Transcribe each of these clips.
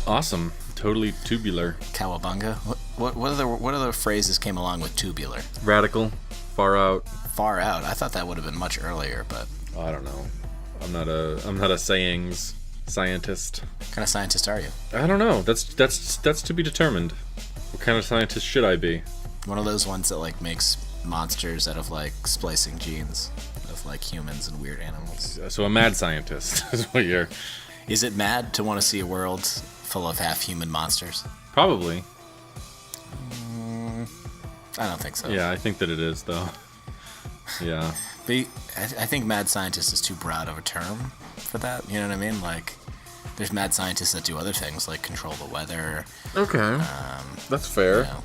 Awesome. Totally tubular. Cowabunga. What other phrases came along with tubular? Radical. Far out. Far out. I thought that would have been much earlier, but I don't know. I'm not a sayings scientist. What kind of scientist are you? I don't know. That's to be determined. What kind of scientist should I be? One of those ones that like makes monsters out of like splicing genes of like humans and weird animals. So a mad scientist is what you're. Is it mad to want to see a world full of half-human monsters? Probably. I don't think so. Yeah, I think that it is though. Yeah. But I think mad scientist is too broad of a term for that. You know what I mean? Like, there's mad scientists that do other things, like control the weather. Okay. That's fair. You know,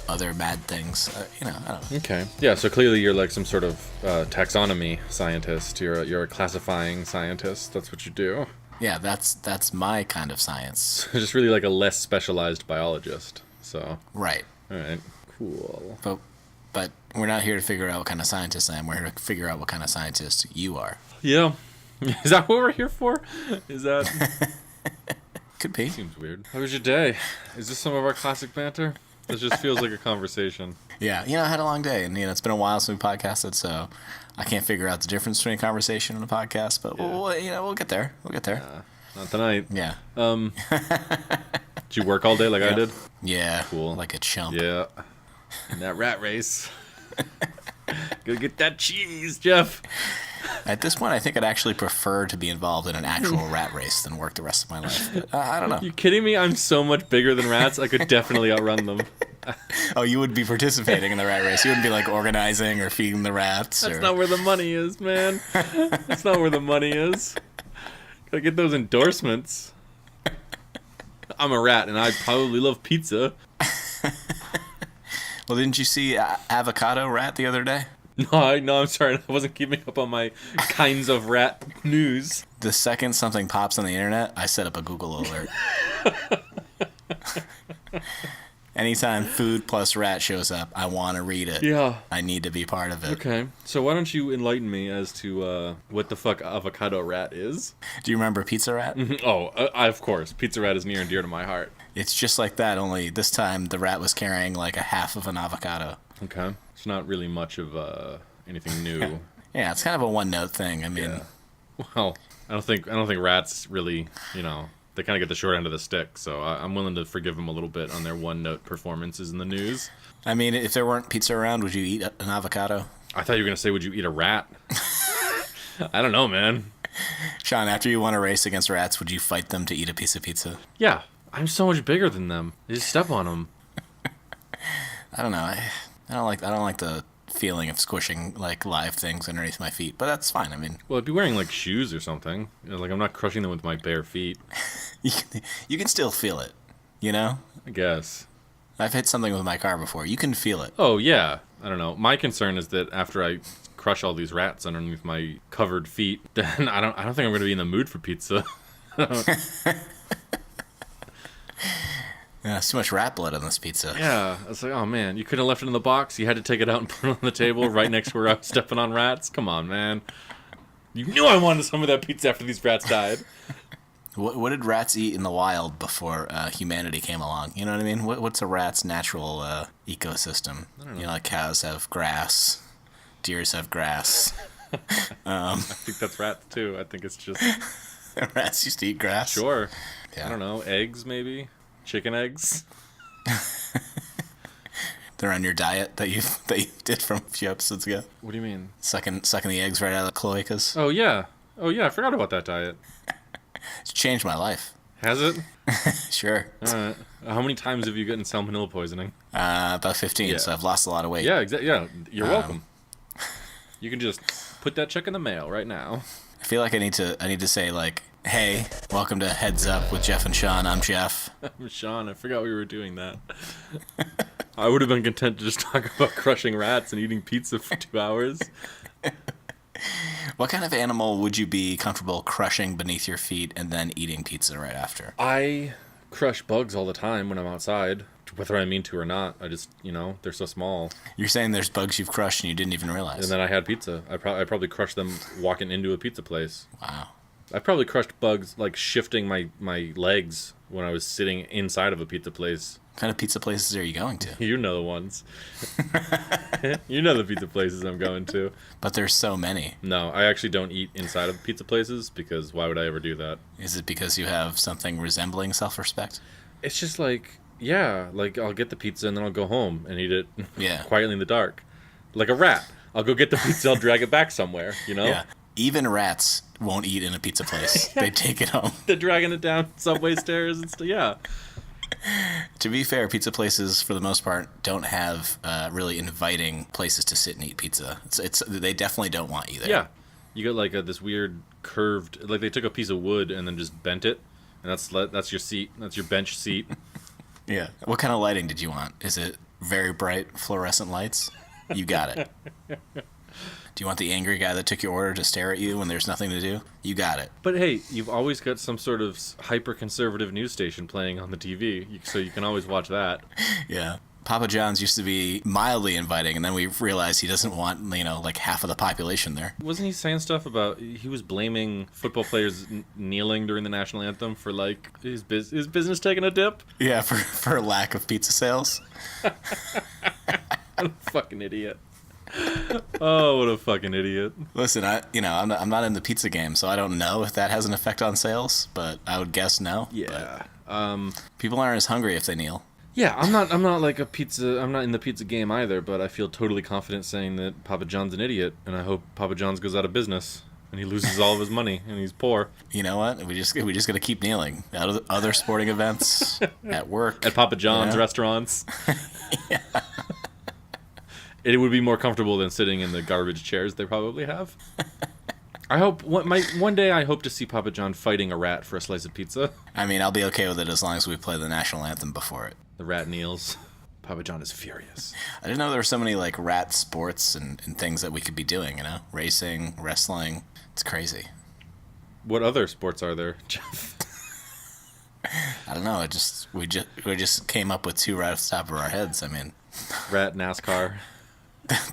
other mad things. I don't know. Okay. Yeah. So clearly, you're like some sort of taxonomy scientist. You're a classifying scientist. That's what you do. Yeah, that's my kind of science. Just really like a less specialized biologist. So. Right. All right. Cool. But we're not here to figure out what kind of scientist I am. We're here to figure out what kind of scientist you are. Yeah. Is that what we're here for? Is that... Could be. Seems weird. How was your day? Is this some of our classic banter? This just feels like a conversation. Yeah. I had a long day, and it's been a while since we podcasted, so I can't figure out the difference between a conversation and a podcast, but we'll get there. We'll get there. Not tonight. Yeah. Did you work all day like I did? Yeah. Cool. Like a chump. Yeah. In that rat race. Go get that cheese, Jeff. At this point, I think I'd actually prefer to be involved in an actual rat race than work the rest of my life. But, I don't know. You kidding me? I'm so much bigger than rats. I could definitely outrun them. Oh, you would be participating in the rat race. You wouldn't be like organizing or feeding the rats. That's not where the money is, man. That's not where the money is. Gotta get those endorsements. I'm a rat, and I probably love pizza. Well, didn't you see Avocado Rat the other day? No, I'm sorry. I wasn't keeping up on my kinds of rat news. The second something pops on the internet, I set up a Google alert. Anytime food plus rat shows up, I want to read it. Yeah. I need to be part of it. Okay. So why don't you enlighten me as to what the fuck Avocado Rat is? Do you remember Pizza Rat? Mm-hmm. Oh, of course. Pizza Rat is near and dear to my heart. It's just like that, only this time the rat was carrying like a half of an avocado. Okay. It's not really much of anything new. Yeah, it's kind of a one-note thing. I mean... Yeah. Well, I don't think rats really, they kind of get the short end of the stick, so I'm willing to forgive them a little bit on their one-note performances in the news. I mean, if there weren't pizza around, would you eat an avocado? I thought you were going to say, would you eat a rat? I don't know, man. Sean, after you won a race against rats, would you fight them to eat a piece of pizza? Yeah. I'm so much bigger than them. You just step on them. I don't know. I don't like the feeling of squishing like live things underneath my feet, but that's fine. I mean, well, I'd be wearing like shoes or something. Like I'm not crushing them with my bare feet. you can still feel it, I guess. I've hit something with my car before. You can feel it. Oh yeah. I don't know. My concern is that after I crush all these rats underneath my covered feet, then I don't think I'm going to be in the mood for pizza. Yeah, it's too much rat blood on this pizza. Yeah, I was like, oh man, you couldn't have left it in the box. You had to take it out and put it on the table right next to where I was stepping on rats. Come on, man. You knew I wanted some of that pizza after these rats died. What did rats eat in the wild before humanity came along? You know what I mean? What's a rat's natural ecosystem? I don't know. Like cows have grass, deers have grass. I think that's rats too. I think it's just rats used to eat grass. Sure. Yeah. I don't know. Eggs maybe. Chicken eggs. They're on your diet that you did from a few episodes ago. What do you mean? Sucking the eggs right out of the cloacas. Oh yeah. I forgot about that diet. It's changed my life. Has it? Sure. All right. How many times have you gotten salmonella poisoning? About 15. Yeah. So I've lost a lot of weight. Yeah, exactly. Yeah, you're welcome. You can just put that check in the mail right now. I feel like I need to say like, hey, welcome to Heads Up with Jeff and Sean. I'm Jeff. I'm Sean. I forgot we were doing that. I would have been content to just talk about crushing rats and eating pizza for 2 hours. What kind of animal would you be comfortable crushing beneath your feet and then eating pizza right after? I crush bugs all the time when I'm outside, whether I mean to or not. I just, they're so small. You're saying there's bugs you've crushed and you didn't even realize. And then I had pizza. I probably crushed them walking into a pizza place. Wow. I probably crushed bugs like shifting my legs when I was sitting inside of a pizza place. What kind of pizza places are you going to? You know the ones. You know the pizza places I'm going to. But there's so many. No, I actually don't eat inside of pizza places because why would I ever do that? Is it because you have something resembling self-respect? It's just like, yeah, like I'll get the pizza and then I'll go home and eat it quietly in the dark. Like a rat. I'll go get the pizza, I'll drag it back somewhere, you know? Yeah. Even rats won't eat in a pizza place. They take it home. They're dragging it down subway stairs and stuff, yeah. To be fair, pizza places, for the most part, don't have really inviting places to sit and eat pizza. They definitely don't want you there. Yeah. You got like this weird curved, like they took a piece of wood and then just bent it, and that's your seat. That's your bench seat. Yeah. What kind of lighting did you want? Is it very bright fluorescent lights? You got it. Do you want the angry guy that took your order to stare at you when there's nothing to do? You got it. But hey, you've always got some sort of hyper-conservative news station playing on the TV, so you can always watch that. Yeah. Papa John's used to be mildly inviting, and then we realized he doesn't want, like half of the population there. Wasn't he saying stuff about, he was blaming football players kneeling during the national anthem for, like, his business taking a dip? Yeah, for lack of pizza sales. What a fucking idiot. Oh, what a fucking idiot. Listen, I'm not in the pizza game, so I don't know if that has an effect on sales, but I would guess no. Yeah. People aren't as hungry if they kneel. Yeah, I'm not in the pizza game either, but I feel totally confident saying that Papa John's an idiot, and I hope Papa John's goes out of business and he loses all of his money and he's poor. You know what? We just got to keep kneeling at other sporting events, at work, at Papa John's restaurants. Yeah. It would be more comfortable than sitting in the garbage chairs they probably have. I hope one day I hope to see Papa John fighting a rat for a slice of pizza. I mean, I'll be okay with it as long as we play the national anthem before it. The rat kneels. Papa John is furious. I didn't know there were so many like rat sports and things that we could be doing. You know, racing, wrestling. It's crazy. What other sports are there, Jeff? I don't know. We just came up with two right off the top of our heads. I mean, rat NASCAR.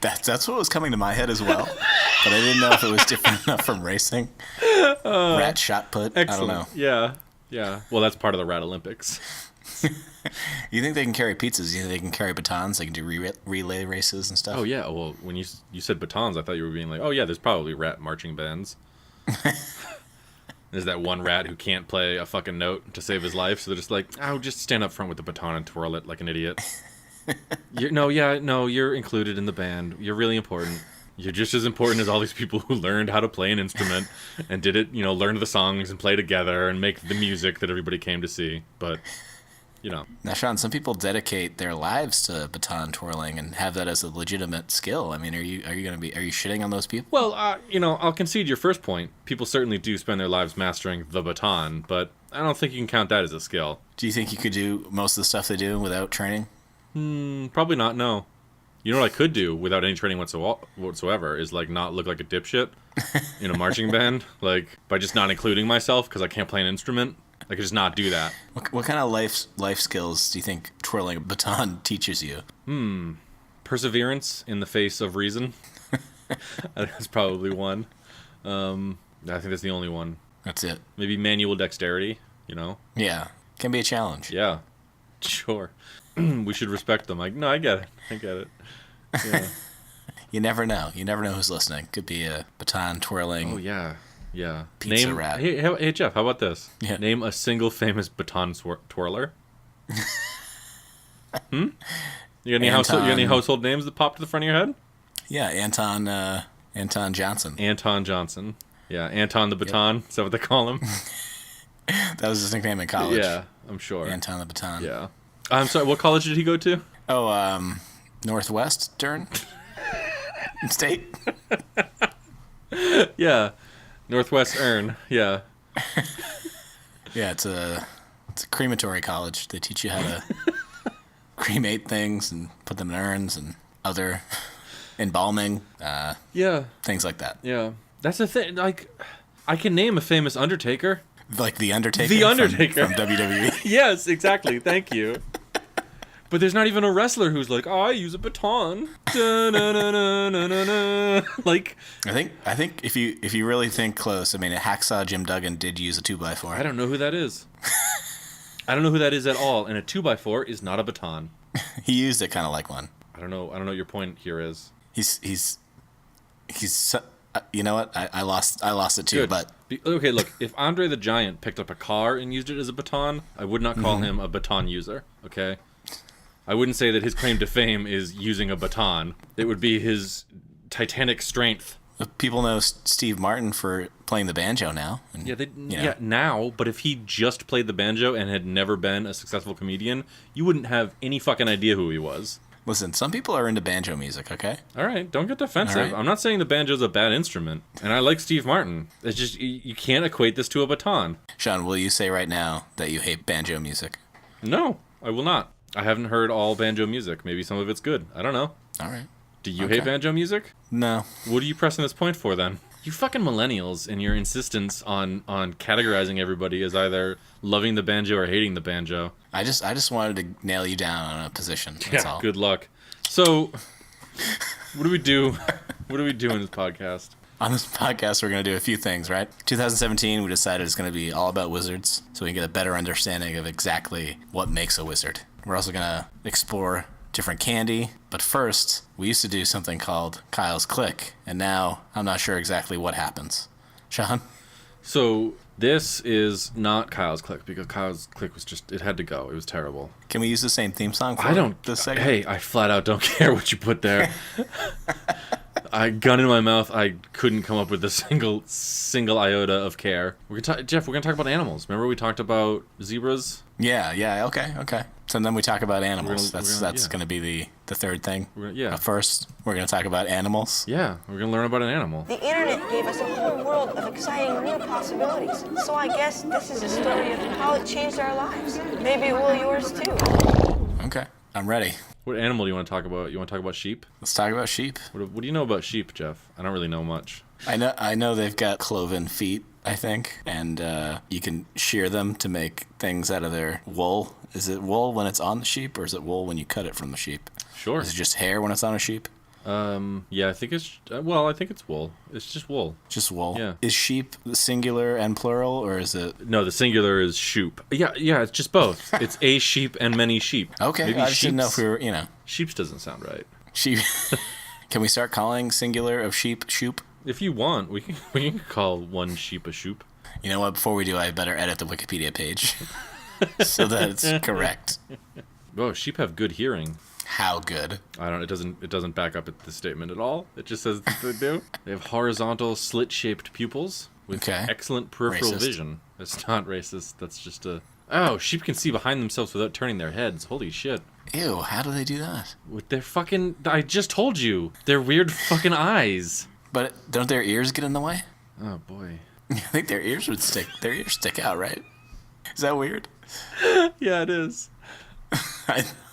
That's what was coming to my head as well, but I didn't know if it was different enough from racing. Rat shot put. Excellent. I don't know. Yeah. Well, that's part of the Rat Olympics. You think they can carry pizzas? You think they can carry batons? They can do relay races and stuff? Oh yeah. Well, when you said batons, I thought you were being like, oh yeah, there's probably rat marching bands. There's that one rat who can't play a fucking note to save his life, so they're just like, oh, just stand up front with the baton and twirl it like an idiot. You're included in the band. You're really important. You're just as important as all these people who learned how to play an instrument and did it, learned the songs and play together and make the music that everybody came to see. But, Now, Sean, some people dedicate their lives to baton twirling and have that as a legitimate skill. I mean, are you shitting on those people? Well, I'll concede your first point. People certainly do spend their lives mastering the baton, but I don't think you can count that as a skill. Do you think you could do most of the stuff they do without training? Probably not, no. You know what I could do without any training whatsoever is, like, not look like a dipshit in a marching band. Like, by just not including myself because I can't play an instrument. I could just not do that. What kind of life skills do you think twirling a baton teaches you? Perseverance in the face of reason. I think that's probably one. I think that's the only one. That's it. Maybe manual dexterity, Yeah. Can be a challenge. Yeah. Sure. We should respect them. I get it. Yeah. You never know. You never know who's listening. Could be a baton twirling. Oh, yeah. Pizza rat. Hey, Jeff, how about this? Yeah. Name a single famous baton twirler. You got any household names that pop to the front of your head? Yeah, Anton Johnson. Anton Johnson. Yeah, Anton the Baton. Yep. Is that what they call him? That was his nickname in college. Yeah, I'm sure. Anton the Baton. Yeah. I'm sorry, what college did he go to? Oh, Northwestern State? Yeah. Northwestern. Yeah. Yeah, it's a crematory college. They teach you how to cremate things and put them in urns and other embalming. Things like that. Yeah. That's the thing. Like, I can name a famous Undertaker. Like The Undertaker? The Undertaker. From WWE. Yes, exactly. Thank you. But there's not even a wrestler who's like, oh, I use a baton. Like, I think if you really think close, I mean, Hacksaw Jim Duggan did use a 2x4. I don't know who that is. I don't know who that is at all. And a 2x4 is not a baton. He used it kind of like one. I don't know what your point here is. He's you know what? I lost it too. Good. But okay, look, if Andre the Giant picked up a car and used it as a baton, I would not call him a baton user. Okay, I wouldn't say that his claim to fame is using a baton. It would be his titanic strength. people know Steve Martin for playing the banjo now. And, yeah, now. But if he just played the banjo and had never been a successful comedian, you wouldn't have any fucking idea who he was. Listen, some people are into banjo music, okay? All right, don't get defensive. Right. I'm not saying the banjo's a bad instrument, and I like Steve Martin. It's just, you can't equate this to a baton. Sean, will you say right now that you hate banjo music? No, I will not. I haven't heard all banjo music. Maybe some of it's good. I don't know. All right. Do you hate banjo music? No. What are you pressing this point for, then? You fucking millennials and your insistence on categorizing everybody as either loving the banjo or hating the banjo. I just wanted to nail you down on a position. That's all. Good luck. So, what do we do? What do we do in this podcast? On this podcast, we're going to do a few things, right? 2017, we decided it's going to be all about wizards, so we can get a better understanding of exactly what makes a wizard. We're also going to explore different candy, but first, we used to do something called Kyle's Click, and now I'm not sure exactly what happens. Sean? So, this is not Kyle's Click, because Kyle's Click was just, it had to go. It was terrible. Can we use the same theme song for this segment? Hey, I flat out don't care what you put there. Gun in my mouth, I couldn't come up with a single iota of care. Jeff, we're gonna talk about animals. Remember we talked about zebras? Yeah, okay. So then we talk about animals. That's yeah. gonna be the third thing. Yeah. But first, we're gonna talk about animals. Yeah, we're gonna learn about an animal. The internet gave us a whole world of exciting new possibilities. So I guess this is a story of how it changed our lives. Maybe it will yours too. Okay, I'm ready. What animal do you want to talk about? You want to talk about sheep? Let's talk about sheep. What do you know about sheep, Jeff? I don't really know much. I know they've got cloven feet, I think, and you can shear them to make things out of their wool. Is it wool when it's on the sheep, or is it wool when you cut it from the sheep? Sure. Is it just hair when it's on a sheep? Yeah, I think it's I think it's wool. It's just wool. Just wool. Yeah. Is sheep singular and plural, or is it? No, the singular is Shupe. Yeah, it's just both. It's a sheep and many sheep. Okay, Maybe I just didn't know if we were, Sheeps doesn't sound right. Sheep. Can we start calling singular of sheep Shupe? If you want, we can call one sheep a Shupe. You know what? Before we do, I better edit the Wikipedia page so that it's correct. Oh, sheep have good hearing. How good? I don't. It doesn't back up the statement at all. It just says that they do. They have horizontal, slit-shaped pupils with excellent peripheral vision. It's not racist. That's just a. Oh, sheep can see behind themselves without turning their heads. Holy shit! Ew! How do they do that? With their fucking. I just told you. Their weird fucking eyes. But don't their ears get in the way? Oh boy. I think their ears would stick. Their ears stick out, right? Is that weird? Yeah, it is.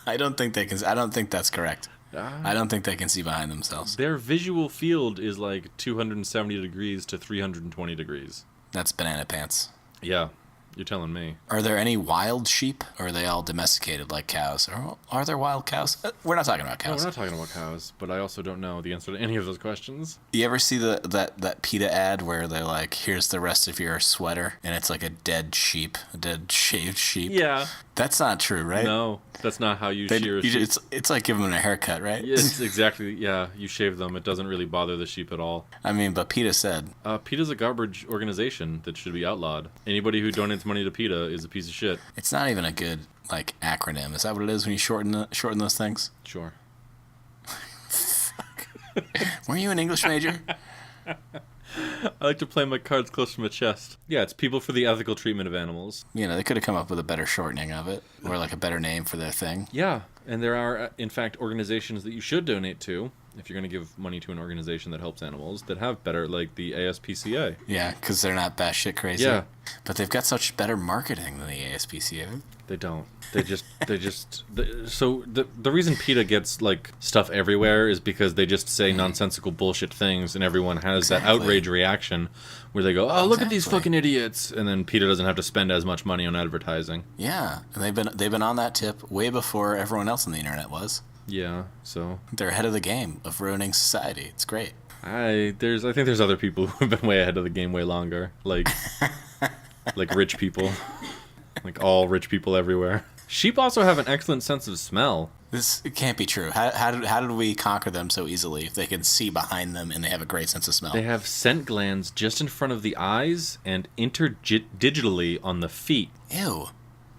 I don't think they can. I don't think that's correct. I don't think they can see behind themselves. Their visual field is like 270 degrees to 320 degrees. That's banana pants. Yeah, you're telling me. Are there any wild sheep, or are they all domesticated like cows? Or are there wild cows? We're not talking about cows. No, we're not talking about cows, but I also don't know the answer to any of those questions. You ever see that PETA ad where they're like, here's the rest of your sweater, and it's like a dead sheep, a dead shaved sheep? Yeah. That's not true, right? No, that's not how you shear a sheep. It's like giving them a haircut, right? It's exactly, yeah, you shave them. It doesn't really bother the sheep at all. I mean, but PETA said. PETA's a garbage organization that should be outlawed. Anybody who donates money to PETA is a piece of shit. It's not even a good, acronym. Is that what it is when you shorten those things? Sure. Weren't you an English major? I like to play my cards close to my chest. Yeah, it's People for the Ethical Treatment of Animals. They could have come up with a better shortening of it, or a better name for their thing. Yeah, and there are, in fact, organizations that you should donate to if you're going to give money to an organization that helps animals, that have better, like the ASPCA. Yeah, because they're not batshit crazy. Yeah. But they've got such better marketing than the ASPCA. They don't. So the reason PETA gets like stuff everywhere is because they just say nonsensical bullshit things, and everyone has that outrage reaction where they go, "Oh, look at these fucking idiots," and then PETA doesn't have to spend as much money on advertising. Yeah, and they've been on that tip way before everyone else on the internet was. Yeah, so They're ahead of the game of ruining society. It's great. I think there's other people who've been way ahead of the game way longer, like like rich people, like all rich people everywhere. Sheep also have an excellent sense of smell. It can't be true. How did we conquer them so easily if they can see behind them and they have a great sense of smell? They have scent glands just in front of the eyes and interdigitally on the feet. Ew.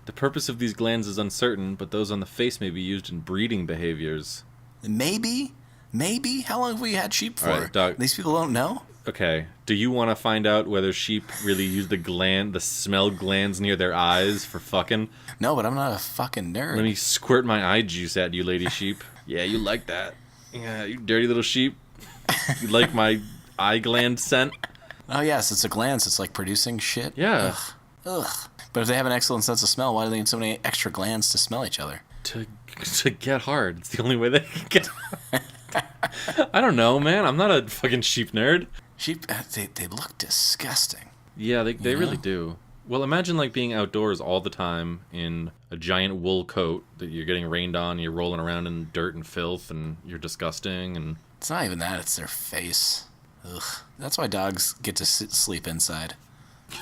The purpose of these glands is uncertain, but those on the face may be used in breeding behaviors. Maybe? How long have we had sheep for? All right, Doc. These people don't know? Okay, do you want to find out whether sheep really use the smell glands near their eyes for fucking? No, but I'm not a fucking nerd. Let me squirt my eye juice at you, lady sheep. Yeah, you like that. Yeah, you dirty little sheep. You like my eye gland scent? Oh, yes, it's a gland, so it's like producing shit. Yeah. Ugh. But if they have an excellent sense of smell, why do they need so many extra glands to smell each other? To get hard. It's the only way they can get hard. I don't know, man. I'm not a fucking sheep nerd. Sheep, they look disgusting. Yeah, they really do. Well, imagine like being outdoors all the time in a giant wool coat that you're getting rained on, you're rolling around in dirt and filth, and you're disgusting. And it's not even that; it's their face. Ugh. That's why dogs get to sleep inside.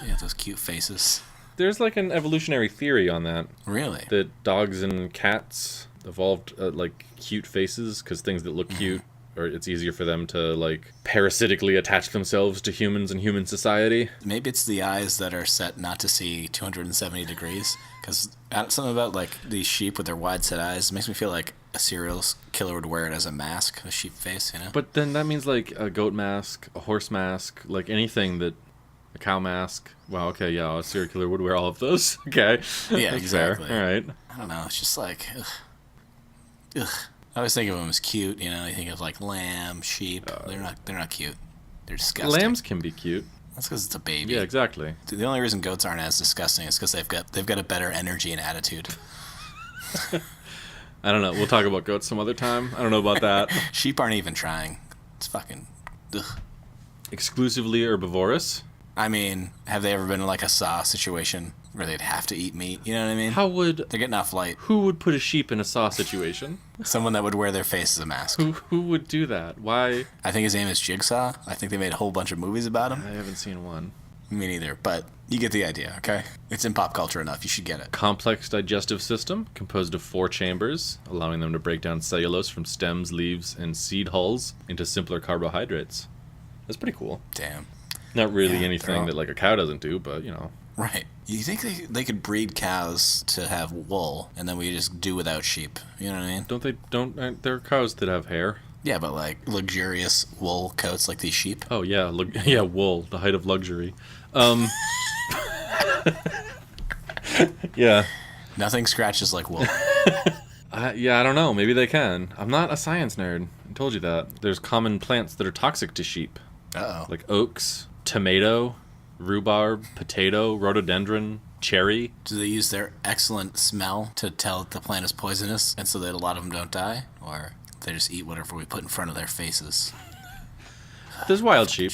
They have those cute faces. There's like an evolutionary theory on that. Really? That dogs and cats evolved like cute faces because things that look cute, or it's easier for them to like parasitically attach themselves to humans and human society. Maybe it's the eyes that are set not to see 270 degrees. Because something about like these sheep with their wide set eyes makes me feel like a serial killer would wear it as a mask, a sheep face, you know? But then that means like a goat mask, a horse mask, like anything that. A cow mask. Wow, okay, yeah, a serial killer would wear all of those. Okay. Yeah, That's exactly. Fair. All right. I don't know, it's just like, ugh. I always think of them as cute, you know, you think of like lamb, sheep. They're not cute. They're disgusting. Lambs can be cute. That's because it's a baby. Yeah, exactly. The only reason goats aren't as disgusting is because they've got a better energy and attitude. I don't know. We'll talk about goats some other time. I don't know about that. Sheep aren't even trying. It's fucking, ugh. Exclusively herbivorous? I mean, have they ever been in like a saw situation where they'd have to eat meat? You know what I mean? How would... They're getting off light. Who would put a sheep in a saw situation? Someone that would wear their face as a mask. Who would do that? Why? I think his name is Jigsaw. I think they made a whole bunch of movies about him. I haven't seen one. Me neither, but you get the idea, okay? It's in pop culture enough. You should get it. Complex digestive system composed of 4 chambers, allowing them to break down cellulose from stems, leaves, and seed hulls into simpler carbohydrates. That's pretty cool. Damn. Not really anything that like a cow doesn't do, but you know. Right. You think they could breed cows to have wool, and then we just do without sheep? You know what I mean? There are cows that have hair. Yeah, but like luxurious wool coats like these sheep. Oh yeah, wool, the height of luxury. Yeah. Nothing scratches like wool. I don't know. Maybe they can. I'm not a science nerd. I told you that. There's common plants that are toxic to sheep. Uh-oh. Like oaks, tomato, rhubarb, potato, rhododendron, cherry. Do they use their excellent smell to tell that the plant is poisonous, and so that a lot of them don't die? Or they just eat whatever we put in front of their faces? There's wild sheep.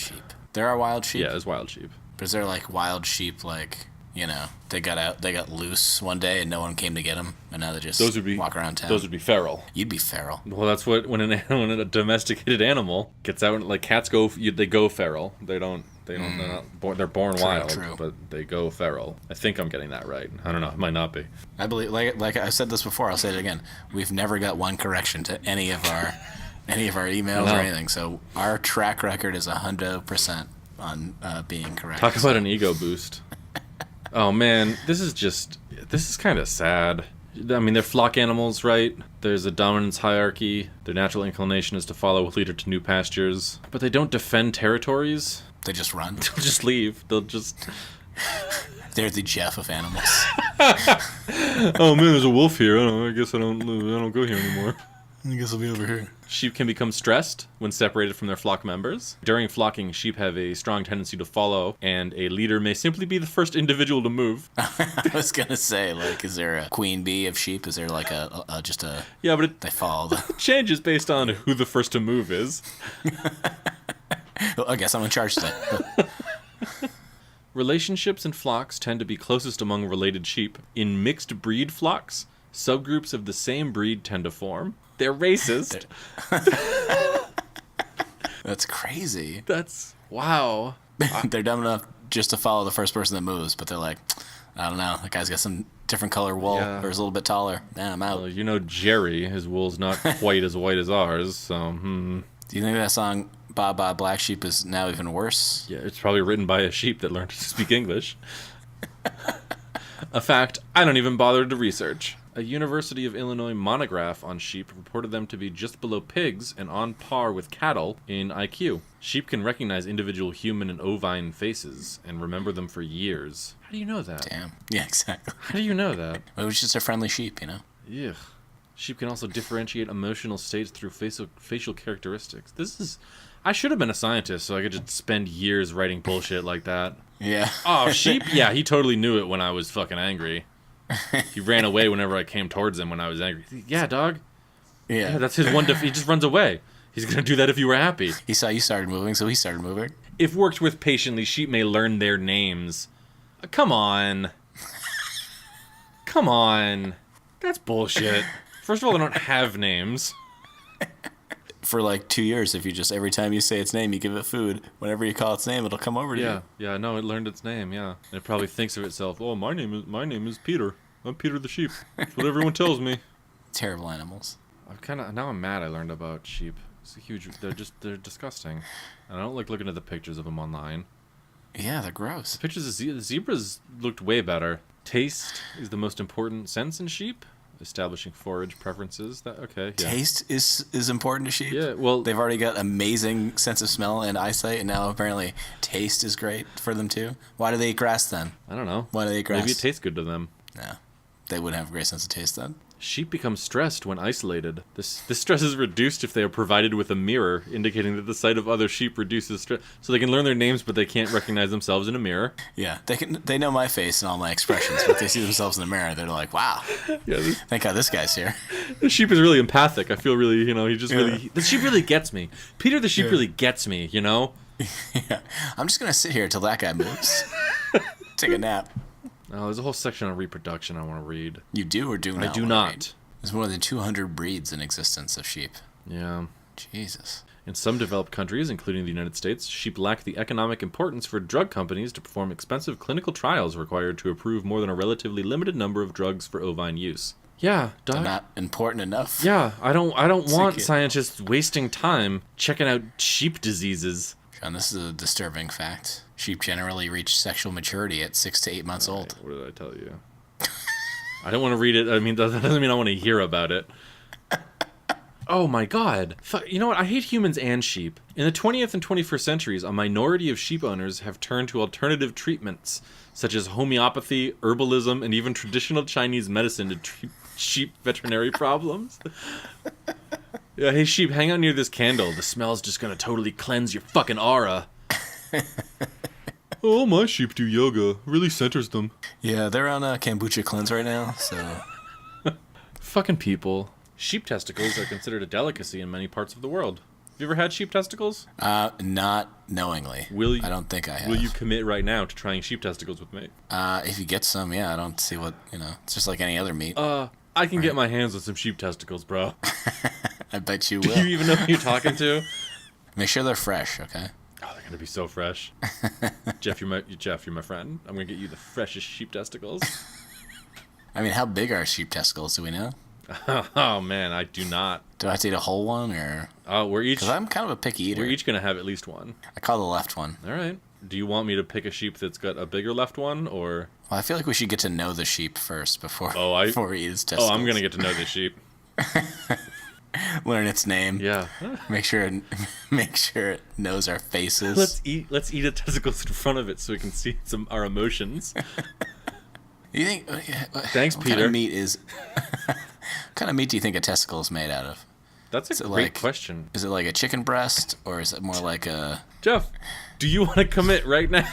There are wild sheep? Yeah, there's wild sheep. But is there like wild sheep, like, you know, they got loose one day and no one came to get them, and now they just walk around town? Those would be feral. You'd be feral. Well, that's what when a domesticated animal gets out, like cats they go feral. They're born wild, true. But they go feral. I think I'm getting that right. I don't know. It might not be. I believe, like I said this before, I'll say it again. We've never got one correction to any of our emails or anything. So our track record is 100% on being correct. Talk about an ego boost. Oh man, this is kind of sad. I mean, they're flock animals, right? There's a dominance hierarchy. Their natural inclination is to follow a leader to new pastures. But they don't defend territories. They just run. They'll just leave. They're the Jeff of animals. Oh man, there's a wolf here. I guess I don't go here anymore. I guess I'll be over here. Sheep can become stressed when separated from their flock members. During flocking, sheep have a strong tendency to follow, and a leader may simply be the first individual to move. I was gonna say, like, is there a queen bee of sheep? Is there like just a Yeah, but they follow the... it changes based on who the first to move is. Well, I guess I'm in charge today. Relationships in flocks tend to be closest among related sheep. In mixed breed flocks, subgroups of the same breed tend to form. They're racist. That's crazy. That's... wow. They're dumb enough just to follow the first person that moves, but they're like, I don't know, that guy's got some different color wool, Yeah. or is a little bit taller. Nah, I'm out. Well, you know Jerry, his wool's not quite as white as ours, so, Do you think that song, Ba Ba Black Sheep, is now even worse? Yeah, it's probably written by a sheep that learned to speak English. A fact I don't even bother to research. A University of Illinois monograph on sheep reported them to be just below pigs and on par with cattle in IQ. Sheep can recognize individual human and ovine faces and remember them for years. How do you know that? Damn. Yeah, exactly. How do you know that? It was just a friendly sheep, Ugh. Sheep can also differentiate emotional states through facial characteristics. I should have been a scientist so I could just spend years writing bullshit like that. Yeah. Oh, sheep? Yeah, he totally knew it when I was fucking angry. He ran away whenever I came towards him when I was angry. Yeah, dog. Yeah, that's his one he just runs away. He's gonna do that if you were happy. He saw you started moving, so he started moving. If worked with patiently, sheep may learn their names. Come on. Come on. That's bullshit. First of all, they don't have names. For like 2 years, if you just, every time you say its name, you give it food. Whenever you call its name, it'll come over to you. Yeah, no, it learned its name, yeah. And it probably thinks of itself, oh, my name is Peter. I'm Peter the sheep. That's what everyone tells me. Terrible animals. Now I'm mad I learned about sheep. It's a huge, they're disgusting. And I don't like looking at the pictures of them online. Yeah, they're gross. The pictures of zebras looked way better. Taste is the most important sense in sheep. Establishing forage preferences. Yeah. Taste is important to sheep. Yeah, well, they've already got amazing sense of smell and eyesight, and now apparently taste is great for them too. Why do they eat grass then? I don't know. Why do they eat grass? Maybe it tastes good to them. No, they wouldn't have a great sense of taste then. Sheep become stressed when isolated. This stress is reduced if they are provided with a mirror, indicating that the sight of other sheep reduces stress. So they can learn their names, but they can't recognize themselves in a mirror. Yeah, they know my face and all my expressions, but they see themselves in the mirror, they're like, wow. Yeah, Thank God this guy's here. The sheep is really empathic. I feel really, he just really... The sheep really gets me. Peter the sheep really gets me, Yeah. I'm just going to sit here till that guy moves. Take a nap. Oh, there's a whole section on reproduction I want to read. You do or do not? I do not. There's more than 200 breeds in existence of sheep. Yeah. Jesus. In some developed countries, including the United States, sheep lack the economic importance for drug companies to perform expensive clinical trials required to approve more than a relatively limited number of drugs for ovine use. Yeah, Doc. They're not important enough. Yeah, I don't want scientists wasting time checking out sheep diseases. John, this is a disturbing fact. Sheep generally reach sexual maturity at 6 to 8 months old. What did I tell you? I don't want to read it. I mean, that doesn't mean I want to hear about it. Oh my god. You know what? I hate humans and sheep. In the 20th and 21st centuries, a minority of sheep owners have turned to alternative treatments, such as homeopathy, herbalism, and even traditional Chinese medicine to treat sheep veterinary problems. Yeah, hey sheep, hang out near this candle. The smell's just gonna totally cleanse your fucking aura. Oh, my sheep do yoga. Really centers them. Yeah, they're on a kombucha cleanse right now, so... Fucking people. Sheep testicles are considered a delicacy in many parts of the world. Have you ever had sheep testicles? Not knowingly. I don't think I have. Will you commit right now to trying sheep testicles with me? If you get some, yeah, I don't see what, it's just like any other meat. I can get my hands on some sheep testicles, bro. I bet you will. Do you even know who you're talking to? Make sure they're fresh, okay? Oh, they're gonna be so fresh. Jeff, you're my friend. I'm gonna get you the freshest sheep testicles. I mean, how big are sheep testicles? Do we know? Oh man, I do not. Do I have to eat a whole one, or? We're each. Because I'm kind of a picky eater. We're each gonna have at least one. I call the left one. All right. Do you want me to pick a sheep that's got a bigger left one, or? Well, I feel like we should get to know the sheep first before we eat its testicles. Oh, I'm gonna get to know the sheep. Learn its name. Yeah. Make sure it knows our faces. Let's eat a testicles in front of it so we can see our emotions. You think? Thanks, what Peter. Kind of meat is? What kind of meat do you think a testicle is made out of? That's a Is it great like- question. Is it like a chicken breast, or is it more like a... Jeff, do you want to commit right now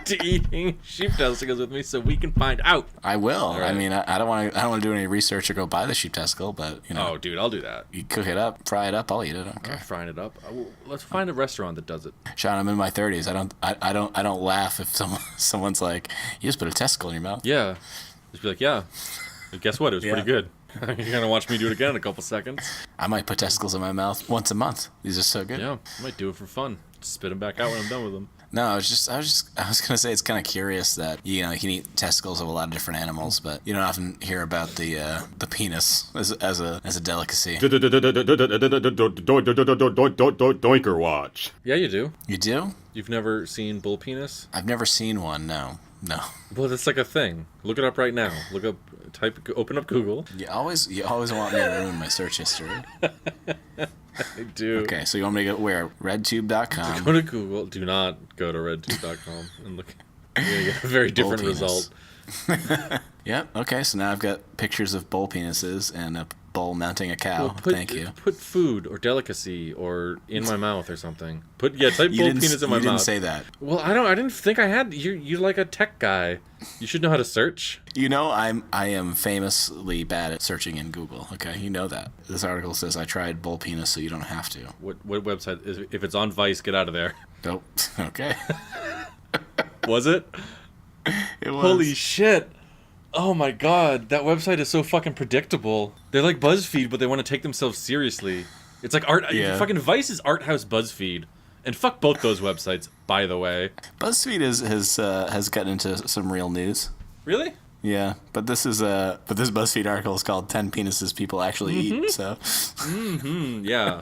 to eating sheep testicles with me so we can find out? I will. right. I mean, I don't want to do any research or go buy the sheep testicle, but, you know, Oh, dude, I'll do that. you cook it up, fry it up, I'll eat it. I don't care. I'm frying it up. Let's find a restaurant that does it. Sean, I'm in my 30s. I don't laugh if someone's like, you just put a testicle in your mouth. Yeah. Just be like, yeah. But guess what? It was Yeah. pretty good. You're going to watch me do it again in a couple seconds. I might put testicles in my mouth once a month. These are so good. Yeah, I might do it for fun. Spit them back out when I'm done with them. No, I was gonna say it's kind of curious that you can eat testicles of a lot of different animals, but you don't often hear about the penis as a delicacy. Doinker watch. Yeah, you do. You do? You've never seen bull penis? I've never seen one. No. Well, that's like a thing. Look it up right now. Open up Google. You always want me to ruin my search history. I do. Okay, so you want me to go where? RedTube.com. Go to Google. Do not go to redtube.com and look. You're going to get a very different penis. result. Yep. Okay, so now I've got pictures of bull penises and a bull mounting a cow. Thank you. Put food or delicacy or in my mouth or something. Type bull penis in my You mouth. didn't say that. Well, I didn't think I had. You're like a tech guy. You should know how to search. You know, I am famously bad at searching in Google. Okay, you know that. This article says I tried bull penis, so you don't have to. What website is? If it's on Vice, get out of there. Nope. Okay. Was it? It was. Holy shit! Oh my god, that website is so fucking predictable. They're like BuzzFeed, but they want to take themselves seriously. It's like art. Yeah. Fucking Vice is art house BuzzFeed, and fuck both those websites. By the way, BuzzFeed has gotten into some real news. really? Yeah, but this BuzzFeed article is called 10 penises people actually eat. So Yeah,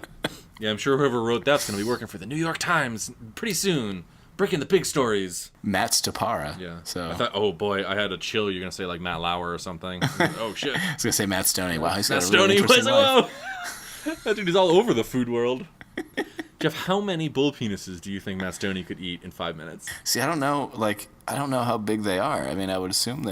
yeah. I'm sure whoever wrote that's gonna be working for the New York Times pretty soon, breaking the big stories. Matt Stopara. Yeah. So I thought, oh boy, I had a chill. You're gonna say like Matt Lauer or something. Oh shit. I was gonna say Matt Stoney. Wow, he's got Matt a really Stoney. interesting life. Whoa. That dude is all over the food world. Jeff, how many bull penises do you think Matt Stoney could eat in 5 minutes? See, I don't know. Like, I don't know how big they are. I mean, I would assume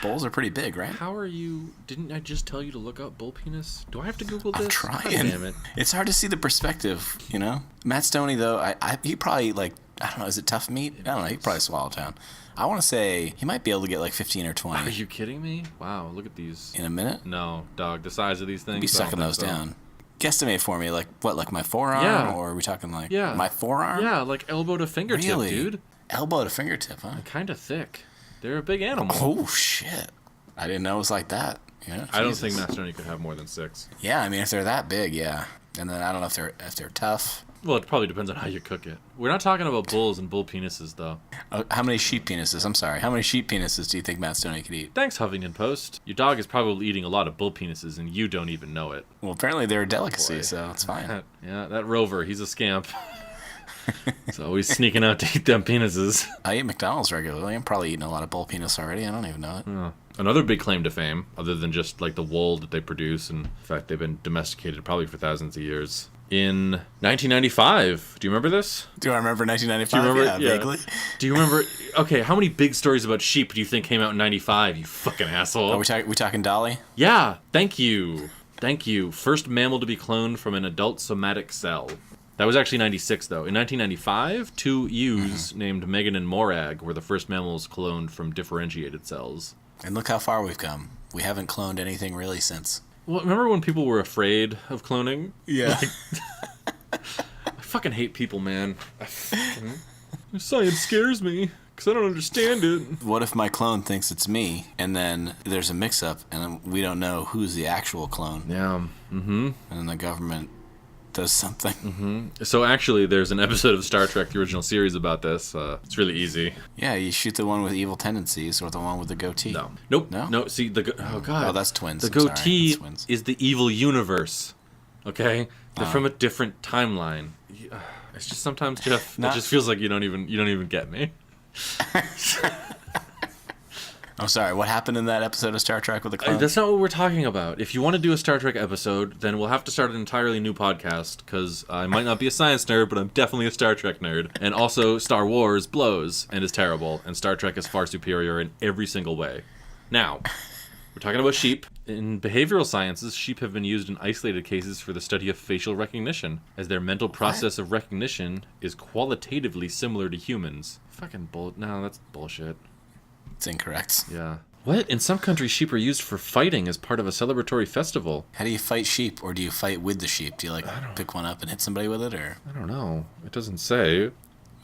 bowls are pretty big, right? How are you? Didn't I just tell you to look up bull penis? Do I have to Google this? I'm trying. God damn it. It's hard to see the perspective, you know. Matt Stoney, though, he probably like, I don't know. Is it tough meat? I don't know. He could probably swallow down. I want to say he might be able to get like 15 or 20 Are you kidding me? Wow, look at these. in a minute. No, dog, the size of these things. Be I don't sucking think those so. down. Guesstimate for me, like what, like my forearm, Yeah. or are we talking like Yeah. my forearm? Yeah, like elbow to fingertip, Really? dude. Elbow to fingertip, huh? Kind of thick. They're a big animal. Oh shit! I didn't know it was like that. Yeah, I don't Jesus. think Matt Stoney could have more than 6. Yeah, I mean, if they're that big, yeah. And then I don't know if they're tough. Well, it probably depends on how you cook it. We're not talking about bulls and bull penises, though. How many sheep penises? I'm sorry. How many sheep penises do you think Matt Stoney could eat? Thanks, Huffington Post. Your dog is probably eating a lot of bull penises, and you don't even know it. Well, apparently they're a delicacy, Boy. so it's fine. Yeah, that Rover, he's a scamp. He's always sneaking out to eat them penises. I eat McDonald's regularly. I'm probably eating a lot of bull penis already. I don't even know it. Oh. Another big claim to fame, other than just like the wool that they produce, and in fact they've been domesticated probably for thousands of years. In 1995, do you remember this? Do I remember 1995? Do you remember? Yeah, vaguely. Do you remember? Okay, how many big stories about sheep do you think came out in 95? You fucking asshole. Are we talking Dolly? Yeah, thank you. Thank you. First mammal to be cloned from an adult somatic cell. That was actually 96, though. In 1995, 2 ewes named Megan and Morag were the first mammals cloned from differentiated cells. And look how far we've come. We haven't cloned anything really since. Well, remember when people were afraid of cloning? Yeah. I fucking hate people, man. Science scares me, because I don't understand it. What if my clone thinks it's me, and then there's a mix-up, and then we don't know who's the actual clone, Yeah, and then the government does something? So actually, there's an episode of Star Trek, the original series, about this. It's really easy. Yeah, you shoot the one with evil tendencies or the one with the goatee. No. Nope. No? No, see, oh god. Oh, that's twins. The I'm sorry. goatee That's twins. is the evil universe. Okay? They're from a different timeline. It's just sometimes, Jeff, it just feels like you don't even get me. I'm sorry, what happened in that episode of Star Trek with the clone? That's not what we're talking about. If you want to do a Star Trek episode, then we'll have to start an entirely new podcast, because I might not be a science nerd, but I'm definitely a Star Trek nerd. And also, Star Wars blows and is terrible, and Star Trek is far superior in every single way. Now, we're talking about sheep. In behavioral sciences, sheep have been used in isolated cases for the study of facial recognition, as their mental process of recognition is qualitatively similar to humans. Fucking no, that's bullshit. It's incorrect. Yeah. What? In some countries, sheep are used for fighting as part of a celebratory festival. How do you fight sheep, or do you fight with the sheep? Do you pick one up and hit somebody with it, or I don't know. It doesn't say.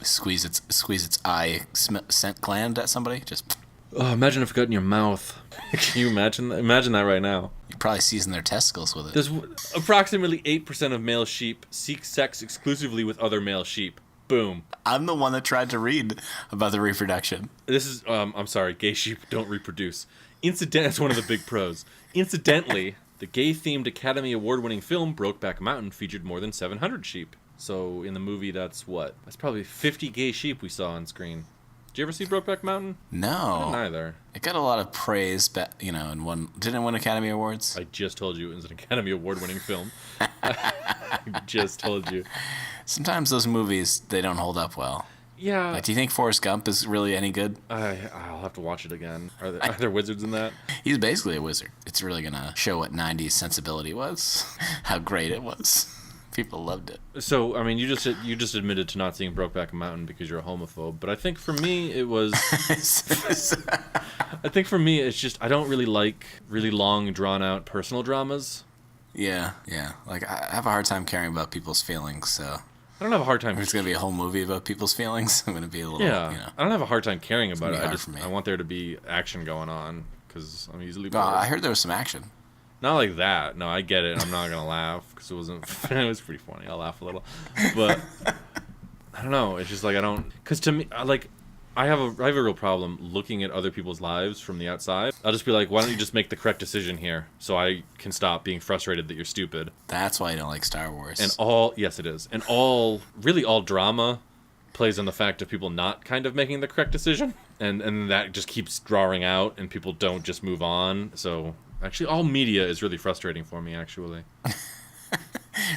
squeeze its eye scent gland at somebody? Just. Oh, imagine if it got in your mouth. Can you imagine that? Imagine that right now. You probably season their testicles with it. There's approximately 8% of male sheep seek sex exclusively with other male sheep. Boom. I'm the one that tried to read about the reproduction. This is, I'm sorry, gay sheep don't reproduce. That's one of the big pros. Incidentally, the gay-themed Academy Award-winning film Brokeback Mountain featured more than 700 sheep. So in the movie, that's what? That's probably 50 gay sheep we saw on screen. Did you ever see Brokeback Mountain? No. Neither. It got a lot of praise, and didn't it win Academy Awards? I just told you it was an Academy Award-winning film. I just told you. Sometimes those movies, they don't hold up well. Yeah. Like, do you think Forrest Gump is really any good? I'll have to watch it again. Are there wizards in that? He's basically a wizard. It's really going to show what 90s sensibility was, how great it was. People loved it. So, I mean, you just admitted to not seeing Brokeback Mountain because you're a homophobe, but I think for me it was... I think for me it's just I don't really like really long, drawn-out personal dramas. Yeah. Like, I have a hard time caring about people's feelings, so... I don't have a hard time... If it's going to be a whole movie about people's feelings, I'm going to be a little, I don't have a hard time caring about it. Me. I want there to be action going on because I'm easily bored. I heard there was some action. Not like that. No, I get it. I'm not gonna laugh because it wasn't. It was pretty funny. I'll laugh a little, but I don't know. It's just like I don't. Because to me, I have a real problem looking at other people's lives from the outside. I'll just be like, why don't you just make the correct decision here so I can stop being frustrated that you're stupid. That's why I don't like Star Wars. And yes, it is. And all drama plays on the fact of people not kind of making the correct decision, and that just keeps drawing out, and people don't just move on. So. Actually, all media is really frustrating for me, actually.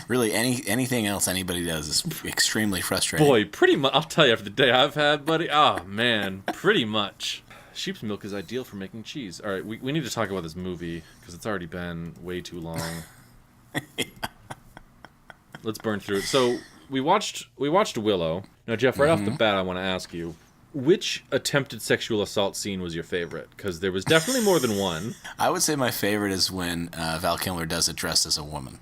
Really, anything else anybody does is extremely frustrating. Boy, pretty much. I'll tell you, after the day I've had, buddy, man, pretty much. Sheep's milk is ideal for making cheese. All right, we need to talk about this movie, because it's already been way too long. Yeah. Let's burn through it. So, we watched Willow. Now, Jeff, right off the bat, I want to ask you, which attempted sexual assault scene was your favorite? Because there was definitely more than one. I would say my favorite is when Val Kilmer does it dressed as a woman.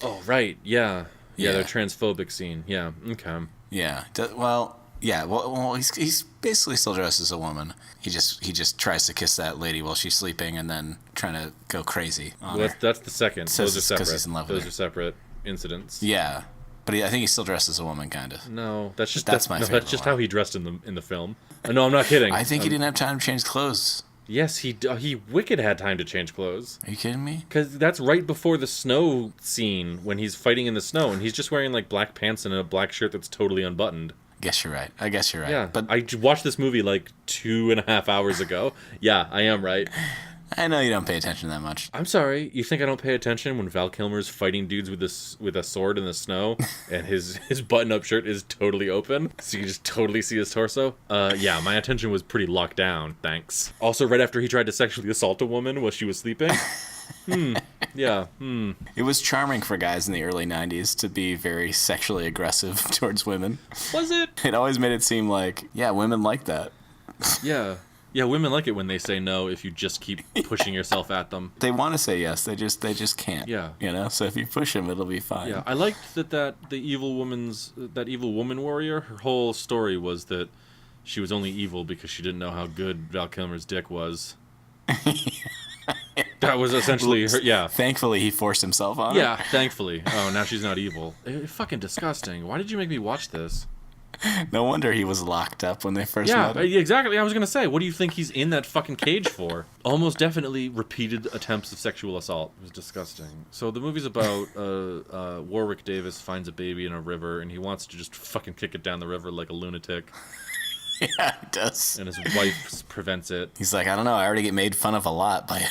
Oh, right. Yeah, their transphobic scene. Yeah, okay. Yeah. Well, he's basically still dressed as a woman. He just tries to kiss that lady while she's sleeping and then trying to go crazy on her. That's the second. Those are separate. He's in love with Those her. are separate incidents. Yeah. But I think he's still dressed as a woman, kind of. No, that's just my favorite. That's just how he dressed in the film. No, I'm not kidding. I think he didn't have time to change clothes. Yes, he wicked had time to change clothes. Are you kidding me? Because that's right before the snow scene when he's fighting in the snow, and he's just wearing like black pants and a black shirt that's totally unbuttoned. I guess you're right. Yeah, But I watched this movie like 2.5 hours ago. Yeah, I am right. I know you don't pay attention that much. I'm sorry. You think I don't pay attention when Val Kilmer's fighting dudes with a sword in the snow and his button-up shirt is totally open, so you just totally see his torso? Yeah, my attention was pretty locked down, thanks. Also, right after he tried to sexually assault a woman while she was sleeping. Yeah. It was charming for guys in the early 90s to be very sexually aggressive towards women. Was it? It always made it seem like, yeah, women like that. Yeah. Yeah, women like it when they say no if you just keep pushing yourself at them. They want to say yes, they just can't. Yeah. You know, so if you push them, it'll be fine. Yeah, I liked that evil woman warrior, her whole story was that she was only evil because she didn't know how good Val Kilmer's dick was. That was essentially her, yeah. Thankfully, he forced himself on her. Yeah, thankfully. Oh, now she's not evil. Fucking disgusting. Why did you make me watch this? No wonder he was locked up when they first met him. Yeah, exactly. I was going to say, what do you think he's in that fucking cage for? Almost definitely repeated attempts of sexual assault. It was disgusting. So the movie's about Warwick Davis finds a baby in a river, and he wants to just fucking kick it down the river like a lunatic. Yeah, he does. And his wife prevents it. He's like, I don't know, I already get made fun of a lot by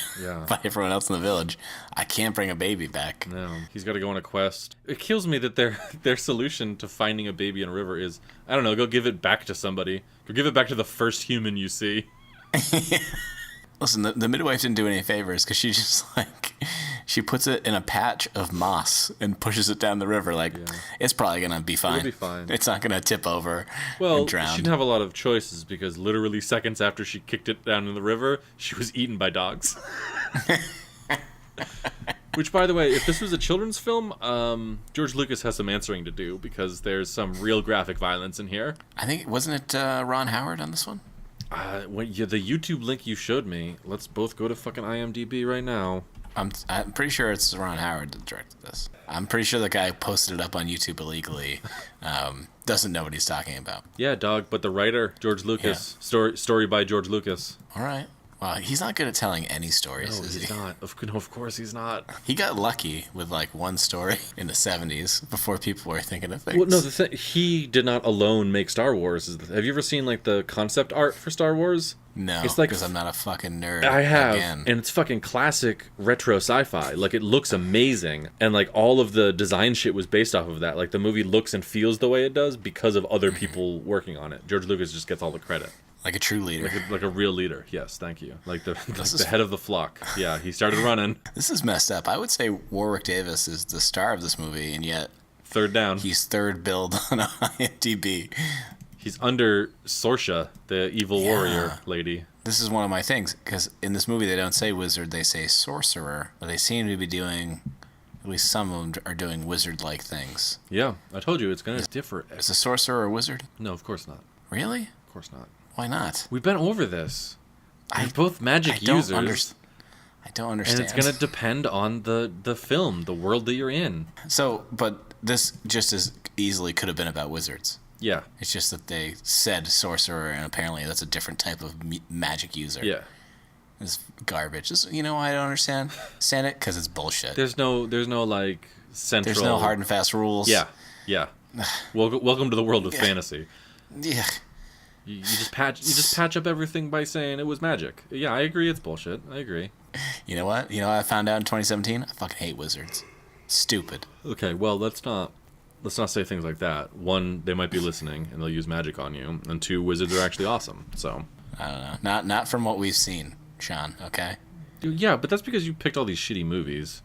everyone else in the village. I can't bring a baby back. No, he's got to go on a quest. It kills me that their solution to finding a baby in a river is, I don't know, go give it back to somebody. Go give it back to the first human you see. Listen, the midwife didn't do any favors because she just she puts it in a patch of moss and pushes it down the river. It's probably gonna be fine. It'll be fine. It's not gonna tip over Well, and she drown. didn't have a lot of choices because literally seconds after she kicked it down in the river, she was eaten by dogs. Which, by the way, if this was a children's film, George Lucas has some answering to do because there's some real graphic violence in here. I think wasn't it Ron Howard on this one? The YouTube link you showed me. Let's both go to fucking IMDb right now. I'm pretty sure it's Ron Howard that directed this. I'm pretty sure the guy posted it up on YouTube illegally. Doesn't know what he's talking about. Yeah, dog. But the writer, George Lucas. Story by George Lucas. All right. Wow, he's not good at telling any stories, No, is he's he? not. No, of course he's not. He got lucky with one story in the 70s before people were thinking of things. Well, no, he did not alone make Star Wars. Have you ever seen the concept art for Star Wars? No, it's because I'm not a fucking nerd. I have, again. and it's fucking classic retro sci-fi. It looks amazing, and all of the design shit was based off of that. The movie looks and feels the way it does because of other people working on it. George Lucas just gets all the credit. Like a true leader. Like a real leader. Yes, thank you. The head of the flock. Yeah, he started running. This is messed up. I would say Warwick Davis is the star of this movie, and yet third down. He's third billed on IMDb. He's under Sorsha, the evil warrior lady. This is one of my things, because in this movie they don't say wizard, they say sorcerer, but they seem to be doing, at least some of them are doing wizard-like things. Yeah, I told you it's going to differ. Is a sorcerer a wizard? No, of course not. Really? Of course not. Why not? We've been over this. We're both magic users. I don't understand. And it's going to depend on the film, the world that you're in. So, but this just as easily could have been about wizards. Yeah. It's just that they said sorcerer, and apparently that's a different type of magic user. Yeah. It's garbage. I don't understand. Stand it because it's bullshit. There's no central. There's no hard and fast rules. Yeah. Welcome to the world of fantasy. Yeah. You just patch up everything by saying it was magic. Yeah, I agree. It's bullshit. I agree. You know what? You know what I found out in 2017? I fucking hate wizards. Stupid. Okay, well, let's not say things like that. One, they might be listening and they'll use magic on you, and two, wizards are actually awesome. So I don't know. Not from what we've seen, Sean. Okay. Yeah, but that's because you picked all these shitty movies.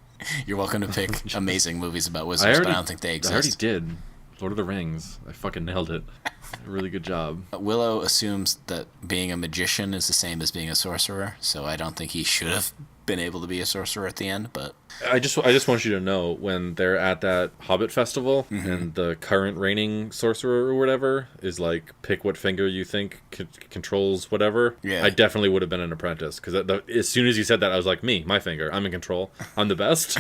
You're welcome to pick amazing movies about wizards, but I don't think they exist. I already did. Lord of the Rings. I fucking nailed it. A really good job. Willow assumes that being a magician is the same as being a sorcerer, so I don't think he should have been able to be a sorcerer at the end, but I just want you to know when they're at that Hobbit festival and the current reigning sorcerer or whatever is pick what finger you think controls whatever. Yeah. I definitely would have been an apprentice because as soon as you said that, I was like, my finger, I'm in control, I'm the best.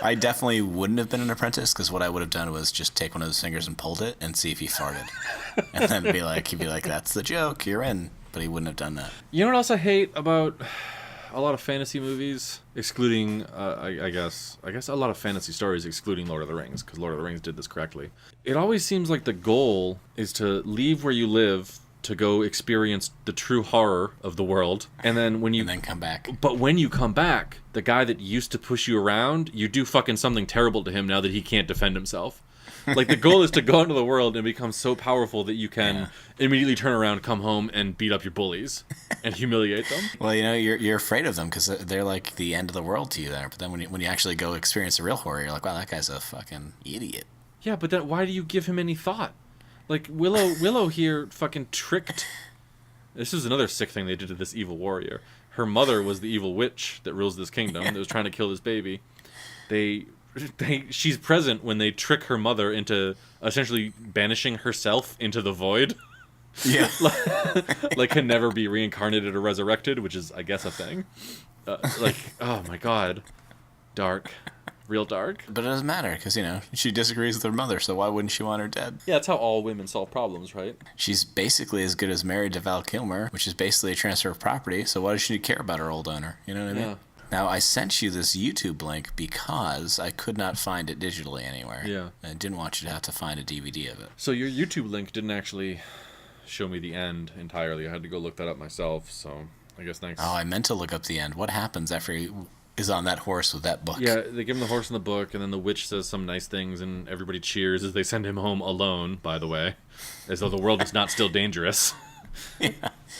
I definitely wouldn't have been an apprentice because what I would have done was just take one of his fingers and pulled it and see if he farted, and then he'd be like, "That's the joke, you're in." But he wouldn't have done that. You know what else I hate about a lot of fantasy movies, excluding I guess a lot of fantasy stories, excluding Lord of the Rings, because Lord of the Rings did this correctly. It always seems like the goal is to leave where you live to go experience the true horror of the world, and then come back. But when you come back, the guy that used to push you around, you do fucking something terrible to him now that he can't defend himself. The goal is to go into the world and become so powerful that you can immediately turn around, come home, and beat up your bullies and humiliate them. Well, you're afraid of them because they're like the end of the world to you there. But then when you actually go experience the real horror, you're like, wow, that guy's a fucking idiot. Yeah, but then why do you give him any thought? Willow here fucking tricked. This is another sick thing they did to this evil warrior. Her mother was the evil witch that rules this kingdom that was trying to kill this baby. She's present when they trick her mother into essentially banishing herself into the void. Yeah. Can never be reincarnated or resurrected, which is, I guess, a thing. Oh my god. Dark. Real dark. But it doesn't matter because, she disagrees with her mother, so why wouldn't she want her dead? Yeah, that's how all women solve problems, right? She's basically as good as married to Val Kilmer, which is basically a transfer of property, so why does she care about her old owner? You know what I mean? Now, I sent you this YouTube link because I could not find it digitally anywhere. Yeah. I didn't want you to have to find a DVD of it. So your YouTube link didn't actually show me the end entirely. I had to go look that up myself, so I guess thanks. Oh, I meant to look up the end. What happens after he is on that horse with that book? Yeah, they give him the horse in the book, and then the witch says some nice things, and everybody cheers as they send him home alone, by the way, as though the world is not still dangerous. Yeah.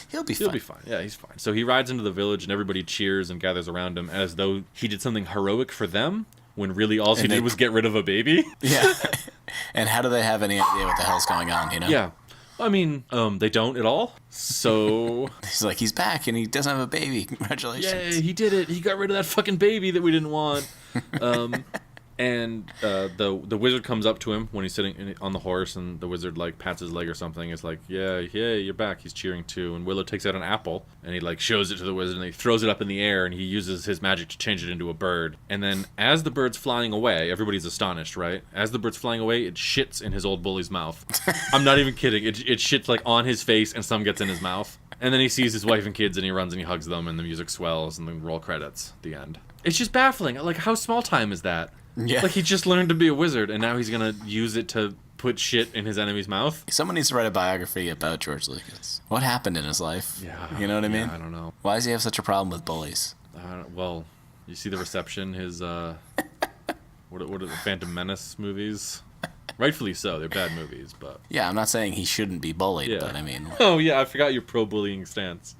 He'll be fine. He'll be fine. Yeah, he's fine. So he rides into the village, and everybody cheers and gathers around him as though he did something heroic for them, when really all he did was get rid of a baby. Yeah. And how do they have any idea what the hell's going on, you know? Yeah. I mean, they don't at all. So... He's like, he's back, and he doesn't have a baby. Congratulations. Yay, he did it. He got rid of that fucking baby that we didn't want. And the wizard comes up to him when he's sitting on the horse, and the wizard like pats his leg or something. It's like, yeah, you're back. He's cheering too. And Willow takes out an apple, and he like shows it to the wizard, and he throws it up in the air, and he uses his magic to change it into a bird. And then as the bird's flying away, everybody's astonished, right? As the bird's flying away, it shits in his old bully's mouth. I'm not even kidding. It shits like on his face, and some gets in his mouth. And then he sees his wife and kids, and he runs and he hugs them, and the music swells, and then roll credits. The end. It's just baffling. Like, how small time is that? Yeah. Like, he just learned to be a wizard, and now he's gonna use it to put shit in his enemy's mouth? Someone needs to write a biography about George Lucas. What happened in his life? Yeah. You know what I mean? I don't know. Why does he have such a problem with bullies? Well, you see the reception, his, what are the Phantom Menace movies? Rightfully so, they're bad movies, but... Yeah, I'm not saying he shouldn't be bullied, but I mean... Oh, yeah, I forgot your pro-bullying stance.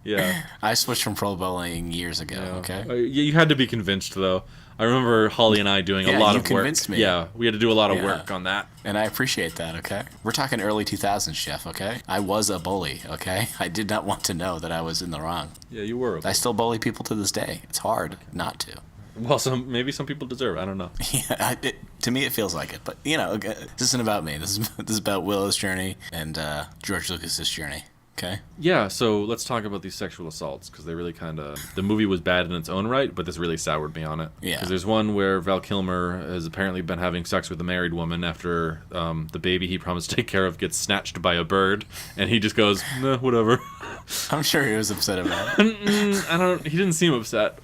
Yeah. I switched from pro-bullying years ago, okay? You had to be convinced, though. I remember Holly and I doing a lot of work. You convinced me. Yeah, we had to do a lot of work on that. And I appreciate that, okay? We're talking early 2000s, Chef, okay? I was a bully, okay? I did not want to know that I was in the wrong. Yeah, you were a bully. I still bully people to this day. It's hard not to. Well, maybe some people deserve it. I don't know. Yeah, to me it feels like it. But, you know, this isn't about me. This is about Willow's journey and George Lucas's journey. Okay. Yeah, so let's talk about these sexual assaults, because they really kind of... The movie was bad in its own right, but this really soured me on it. Yeah. Because there's one where Val Kilmer has apparently been having sex with a married woman after the baby he promised to take care of gets snatched by a bird, and he just goes, nah, whatever. I'm sure he was upset about it. He didn't seem upset.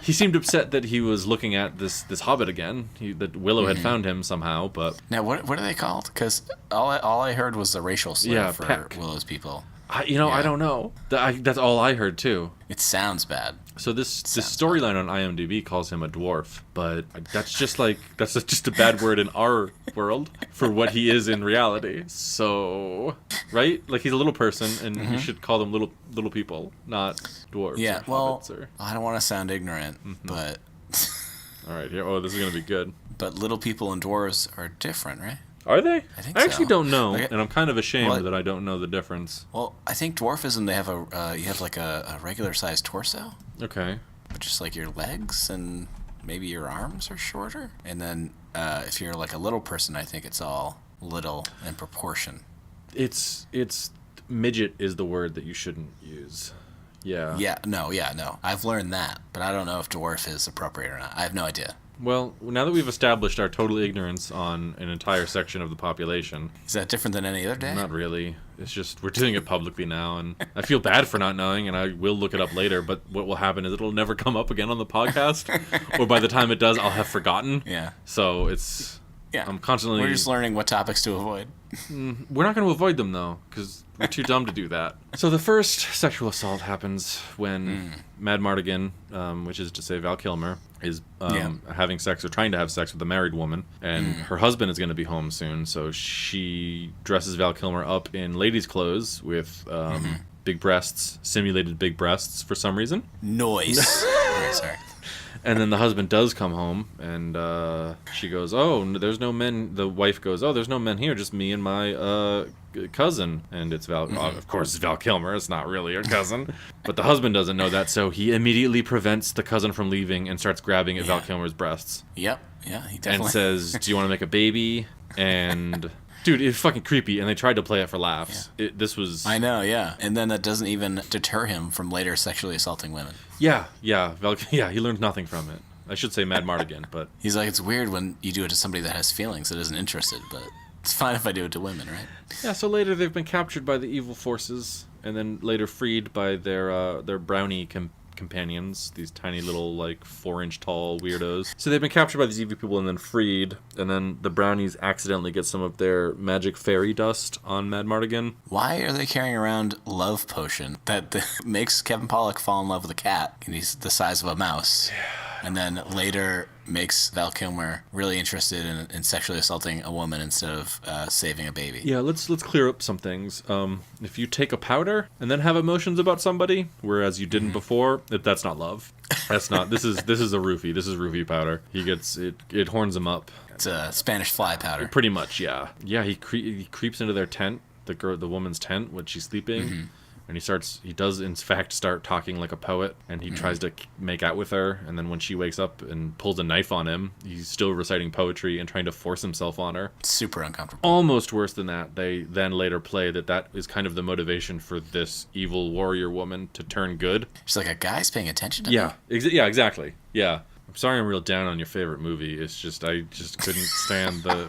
He seemed upset that he was looking at this hobbit again, that Willow had found him somehow, but... Now, what are they called? Because all I heard was the racial slur for peck. Willow's people. I don't know. That's all I heard, too. It sounds bad. So this storyline on IMDb calls him a dwarf, but that's just a bad word in our world for what he is in reality. So, right? Like, he's a little person, and you should call them little people, not dwarves. Yeah, or well, I don't want to sound ignorant, but... All right, here. Oh, this is going to be good. But little people and dwarves are different, right? Are they? I think I actually so. don't know, Okay. and I'm kind of ashamed that I don't know the difference. Well, I think dwarfism, they have you have like a regular-sized torso, Okay. but just like your legs and maybe your arms are shorter. And then if you're like a little person, I think it's all little in proportion. It's midget is the word that you shouldn't use. Yeah. Yeah, no. I've learned that, but I don't know if dwarf is appropriate or not. I have no idea. Well, now that we've established our total ignorance on an entire section of the population... Is that different than any other day? Not really. It's just we're doing it publicly now, and I feel bad for not knowing, and I will look it up later, but what will happen is it'll never come up again on the podcast, or by the time it does, I'll have forgotten. Yeah. So it's... Yeah. I'm constantly... We're just learning what topics to avoid. We're not going to avoid them, though, because we're too dumb to do that. So the first sexual assault happens when Mad Mardigan, which is to say Val Kilmer, is having sex or trying to have sex with a married woman, and her husband is going to be home soon, so she dresses Val Kilmer up in ladies' clothes with big breasts, simulated big breasts for some reason. Noise. Sorry. And then the husband does come home, and she goes, oh, there's no men. The wife goes, oh, there's no men here, just me and my cousin. And it's Val, of course, it's Val Kilmer. It's not really her cousin. But the husband doesn't know that, so he immediately prevents the cousin from leaving and starts grabbing at Val Kilmer's breasts. Yep. Yeah, he definitely... And says, do you want to make a baby? And... Dude, it's fucking creepy, and they tried to play it for laughs. Yeah. This was... I know, yeah. And then that doesn't even deter him from later sexually assaulting women. Yeah. He learned nothing from it. I should say Mad Mardigan, but... He's like, it's weird when you do it to somebody that has feelings, that isn't interested, but it's fine if I do it to women, right? Yeah, so later they've been captured by the evil forces, and then later freed by their brownie companions, these tiny little, like, 4-inch tall weirdos. So they've been captured by these evil people and then freed, and then the brownies accidentally get some of their magic fairy dust on Mad Mardigan. Why are they carrying around love potion that makes Kevin Pollak fall in love with a cat, and he's the size of a mouse? and then later makes Val Kilmer really interested in sexually assaulting a woman instead of saving a baby. Yeah, let's clear up some things. If you take a powder and then have emotions about somebody, whereas you didn't before, that's not love. That's not. This is a roofie. This is roofie powder. He gets it. It horns him up. It's a Spanish fly powder. Pretty much, yeah. Yeah, he creeps into their tent, the woman's tent when she's sleeping. And he does in fact start talking like a poet, and he tries to make out with her, and then when she wakes up and pulls a knife on him, he's still reciting poetry and trying to force himself on her. Super uncomfortable. Almost worse than that. They then later play that is kind of the motivation for this evil warrior woman to turn good. She's like, a guy's paying attention to me? Yeah, exactly. Yeah. I'm sorry I'm real down on your favorite movie. It's just, I just couldn't stand the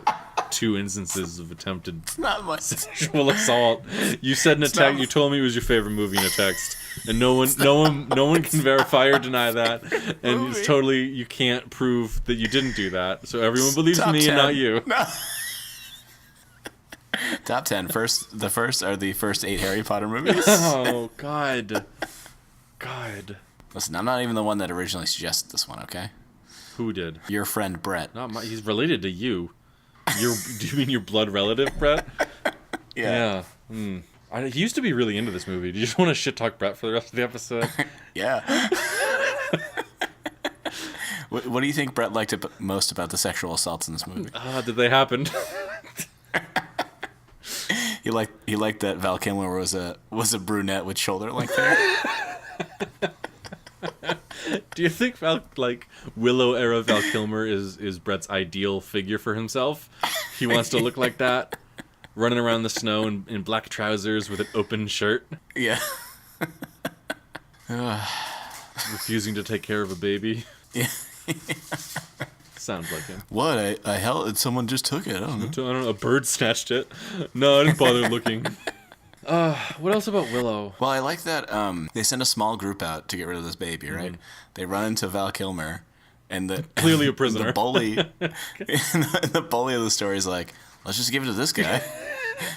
2 instances of attempted Not much. sexual assault. You said in a text, you told me it was your favorite movie in a text, and no one can verify or deny that, and it's totally, you can't prove that you didn't do that. So everyone believes Top me 10. and not you. No. Top 10. The first are the first 8 Harry Potter movies. Oh God. Listen, I'm not even the one that originally suggested this one, okay? Who did? Your friend Brett. He's related to you. Do you mean your blood relative, Brett? Yeah. He used to be really into this movie. Do you just want to shit talk Brett for the rest of the episode? Yeah. What do you think Brett liked most about the sexual assaults in this movie? Did they happen? He liked that Val Kilmer was a brunette with shoulder length hair. Do you think Willow era Val Kilmer is Brett's ideal figure for himself? He wants to look like that, running around the snow in black trousers with an open shirt. Yeah. Refusing to take care of a baby. Yeah. Sounds like him. What? I held someone just took it. I don't know. I don't know. A bird snatched it. No, I didn't bother looking. What else about Willow? Well, I like that they send a small group out to get rid of this baby, right? They run into Val Kilmer, and clearly a prisoner. The bully, the bully of the story is like, let's just give it to this guy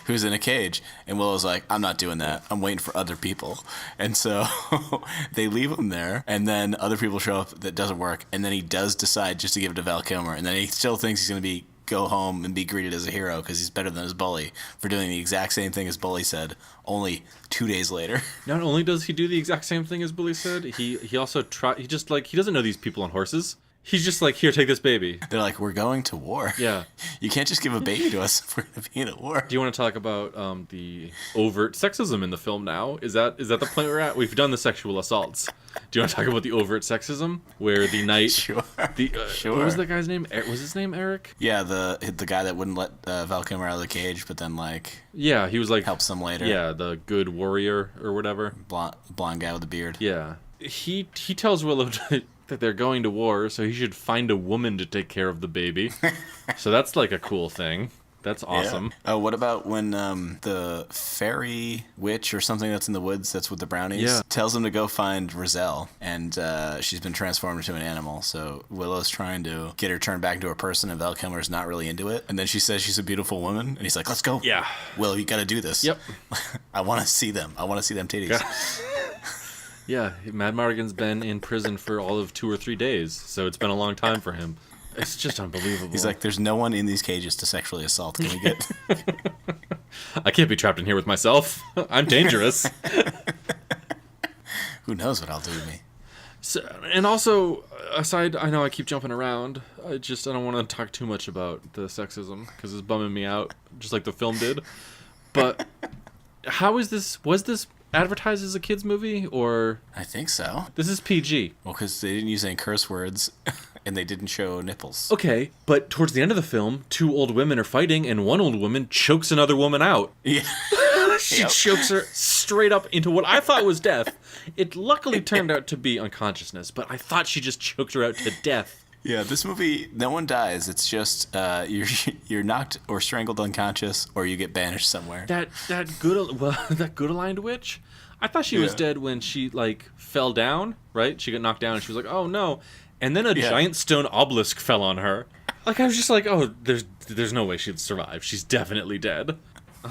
who's in a cage. And Willow's like, I'm not doing that. I'm waiting for other people. And so they leave him there, and then other people show up that doesn't work, and then he does decide just to give it to Val Kilmer, and then he still thinks he's going to go home and be greeted as a hero because he's better than his bully for doing the exact same thing as Bully said, only 2 days later. Not only does he do the exact same thing as Bully said, he also he doesn't know these people on horses. He's just like, here, take this baby. They're like, we're going to war. Yeah. You can't just give a baby to us if we're going to be in a war. Do you want to talk about the overt sexism in the film now? Is that the point we're at? We've done the sexual assaults. Do you want to talk about the overt sexism? Where the knight... Sure. Sure. What was that guy's name? Was his name Eric? Yeah, the guy that wouldn't let Val Kilmer out of the cage, but then, Yeah, he was helps them later. Yeah, the good warrior or whatever. Blonde guy with the beard. Yeah. He tells Willow that they're going to war, so he should find a woman to take care of the baby. So that's a cool thing. That's awesome. Yeah. Oh, what about when the fairy witch or something that's in the woods that's with the brownies tells him to go find Roselle, and she's been transformed into an animal. So Willow's trying to get her turned back into a person, and Val Kilmer's not really into it. And then she says she's a beautiful woman, and he's like, let's go. Yeah. Willow, you got to do this. Yep. I want to see them. I want to see them titties. Yeah, Mad Mardigan's been in prison for all of 2 or 3 days, so it's been a long time for him. It's just unbelievable. He's like, there's no one in these cages to sexually assault. Can we get... I can't be trapped in here with myself. I'm dangerous. Who knows what I'll do to me. So, and also, aside, I know I keep jumping around. I don't want to talk too much about the sexism, because it's bumming me out, just like the film did. But how is this... Was this advertised as a kids movie, or... I think so. This is PG. Well, because they didn't use any curse words, and they didn't show nipples. Okay, but towards the end of the film, 2 old women are fighting, and one old woman chokes another woman out. Yeah. She chokes her straight up into what I thought was death. It luckily turned out to be unconsciousness, but I thought she just choked her out to death. Yeah, this movie, no one dies. It's just you're knocked or strangled unconscious, or you get banished somewhere. That good aligned witch. I thought she was dead when she fell down. Right? She got knocked down, and she was like, "Oh no!" And then a giant stone obelisk fell on her. I was just like, "Oh, there's no way she'd survive. She's definitely dead."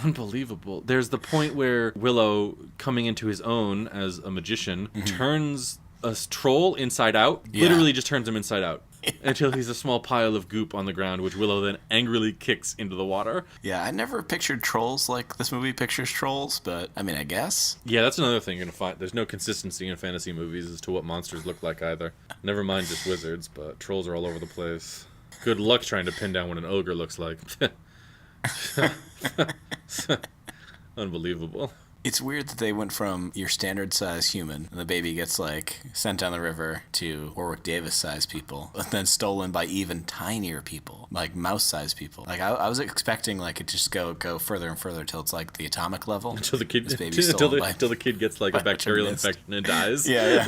Unbelievable. There's the point where Willow, coming into his own as a magician, turns a troll inside out. Yeah. Literally just turns him inside out. Until he's a small pile of goop on the ground, which Willow then angrily kicks into the water. Yeah, I never pictured trolls like this movie pictures trolls, but I mean, I guess. Yeah, that's another thing you're going to find. There's no consistency in fantasy movies as to what monsters look like either. Never mind just wizards, but trolls are all over the place. Good luck trying to pin down what an ogre looks like. Unbelievable. It's weird that they went from your standard size human, and the baby gets, like, sent down the river to Warwick Davis size people, and then stolen by even tinier people, like mouse size people. Like, I was expecting, like, it just go further and further till it's, like, the atomic level. Until the kid, This baby's until stolen by- the kid gets, like, a bacterial infection and dies. Yeah.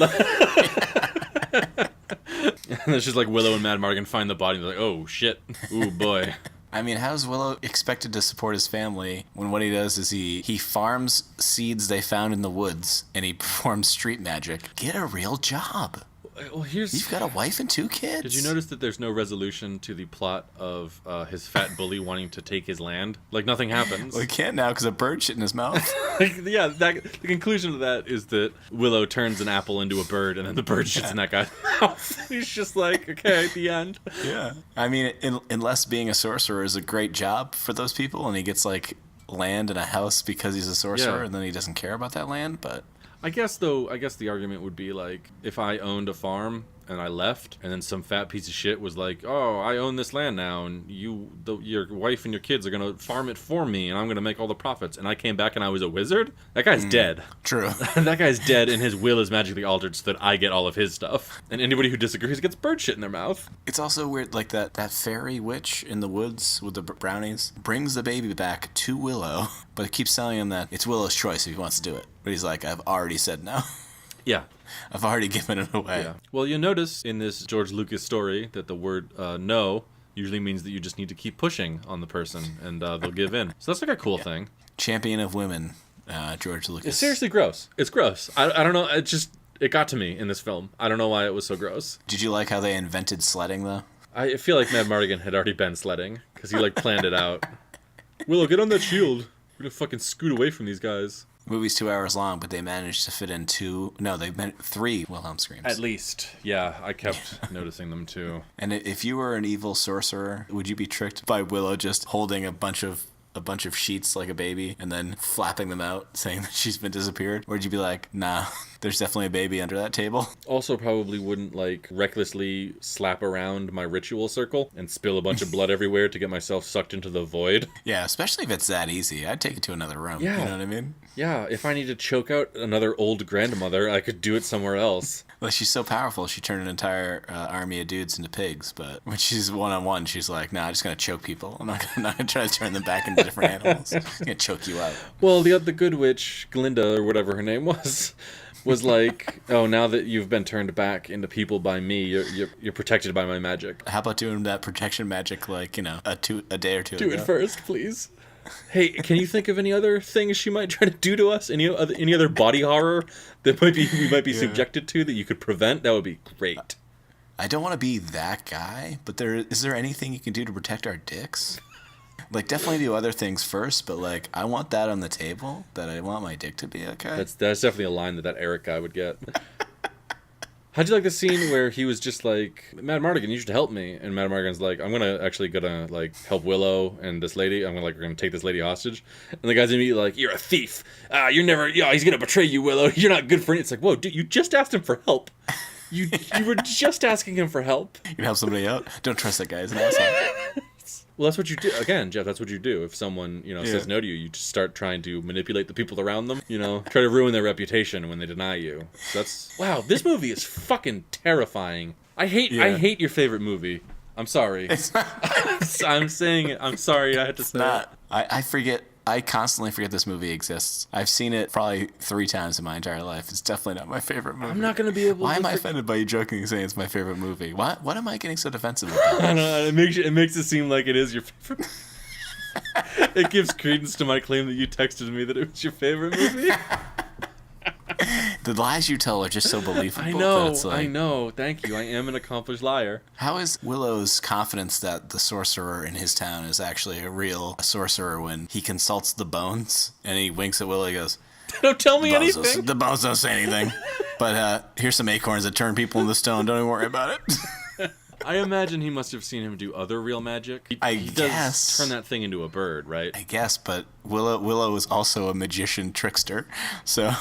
And it's just like Willow and Mad Mardigan find the body and they're like, oh, shit. Ooh, boy. I mean, how's Willow expected to support his family when what he does is he farms seeds they found in the woods and he performs street magic? Get a real job. Well, You've got a wife and 2 kids. Did you notice that there's no resolution to the plot of his fat bully wanting to take his land? Like, nothing happens. Well, he can't now because a bird shit in his mouth. Yeah, the conclusion of that is that Willow turns an apple into a bird, and then the bird shits in that guy's mouth. He's just like, okay, the end. Yeah. I mean, unless being a sorcerer is a great job for those people, and he gets, like, land and a house because he's a sorcerer, Yeah. and then he doesn't care about that land, but... I guess the argument would be like, if I owned a farm and I left, and then some fat piece of shit was like, oh, I own this land now, and your wife and your kids are gonna farm it for me, and I'm gonna make all the profits, and I came back and I was a wizard, that guy's dead. True. That guy's dead, and his will is magically altered so that I get all of his stuff. And anybody who disagrees gets bird shit in their mouth. It's also weird, like that fairy witch in the woods with the brownies brings the baby back to Willow, but it keeps telling him that it's Willow's choice if he wants to do it. But he's like, I've already said no. Yeah. I've already given it away. Yeah. Well, you notice in this George Lucas story that the word no usually means that you just need to keep pushing on the person, and they'll give in. So that's like a cool thing. Champion of women, George Lucas. It's seriously gross. It's gross. I don't know. It got to me in this film. I don't know why it was so gross. Did you like how they invented sledding, though? I feel like Mad Mardigan had already been sledding, because he, like, planned it out. Willow, get on that shield. We're gonna fucking scoot away from these guys. The movie's 2 hours long, but they managed to fit in 3 Wilhelm screams. At least. Yeah, I kept noticing them, too. And if you were an evil sorcerer, would you be tricked by Willow just holding a bunch of sheets like a baby and then flapping them out saying that she's been disappeared? Or would you be like, nah, there's definitely a baby under that table? Also probably wouldn't, like, recklessly slap around my ritual circle and spill a bunch of blood everywhere to get myself sucked into the void. Yeah, especially if it's that easy. I'd take it to another room. Yeah. You know what I mean? Yeah, if I need to choke out another old grandmother, I could do it somewhere else. Like, she's so powerful, she turned an entire army of dudes into pigs, but when she's one-on-one, she's like, nah, I'm just going to choke people. I'm not gonna try to turn them back into different animals. I'm going to choke you out. Well, the good witch, Glinda, or whatever her name was like, oh, now that you've been turned back into people by me, you're protected by my magic. How about doing that protection magic, like, a day or two Do ago? it first, please. Hey, can you think of any other things she might try to do to us? Any other body horror that we might be subjected to that you could prevent? That would be great. I don't want to be that guy, but is there anything you can do to protect our dicks? Like, definitely do other things first, but, like, I want that on the table, that I want my dick to be okay. That's definitely a line that Eric guy would get. How'd you like the scene where he was just like, Mad Mardigan, you should help me, and Mad Mardigan's like, I'm gonna like help Willow and this lady. We're gonna take this lady hostage, and the guy's immediately like, you're a thief. He's gonna betray you, Willow. You're not good for it. It's like, whoa, dude, you just asked him for help. You were just asking him for help. You can help somebody out. Don't trust that guy. He's an asshole. Well, that's what you do. Again, Jeff, that's what you do. If someone, says no to you, you just start trying to manipulate the people around them, try to ruin their reputation when they deny you. Wow, this movie is fucking terrifying. I hate your favorite movie. I'm sorry. It's not. I'm saying it. I'm sorry I had to say it. I forget. I constantly forget this movie exists. I've seen it probably 3 times in my entire life. It's definitely not my favorite movie. I'm not going to be able Why to... am I offended by you jokingly saying it's my favorite movie? What am I getting so defensive about? I don't know. It makes it seem like it is your favorite. It gives credence to my claim that you texted me that it was your favorite movie. The lies you tell are just so believable. I know. Thank you. I am an accomplished liar. How is Willow's confidence that the sorcerer in his town is actually a real sorcerer when he consults the bones and he winks at Willow? He goes, Don't tell me bones anything. The bones don't say anything. But here's some acorns that turn people into stone. Don't even worry about it. I imagine he must have seen him do other real magic. He guess. does turn that thing into a bird, right? I guess, but Willow is also a magician trickster, so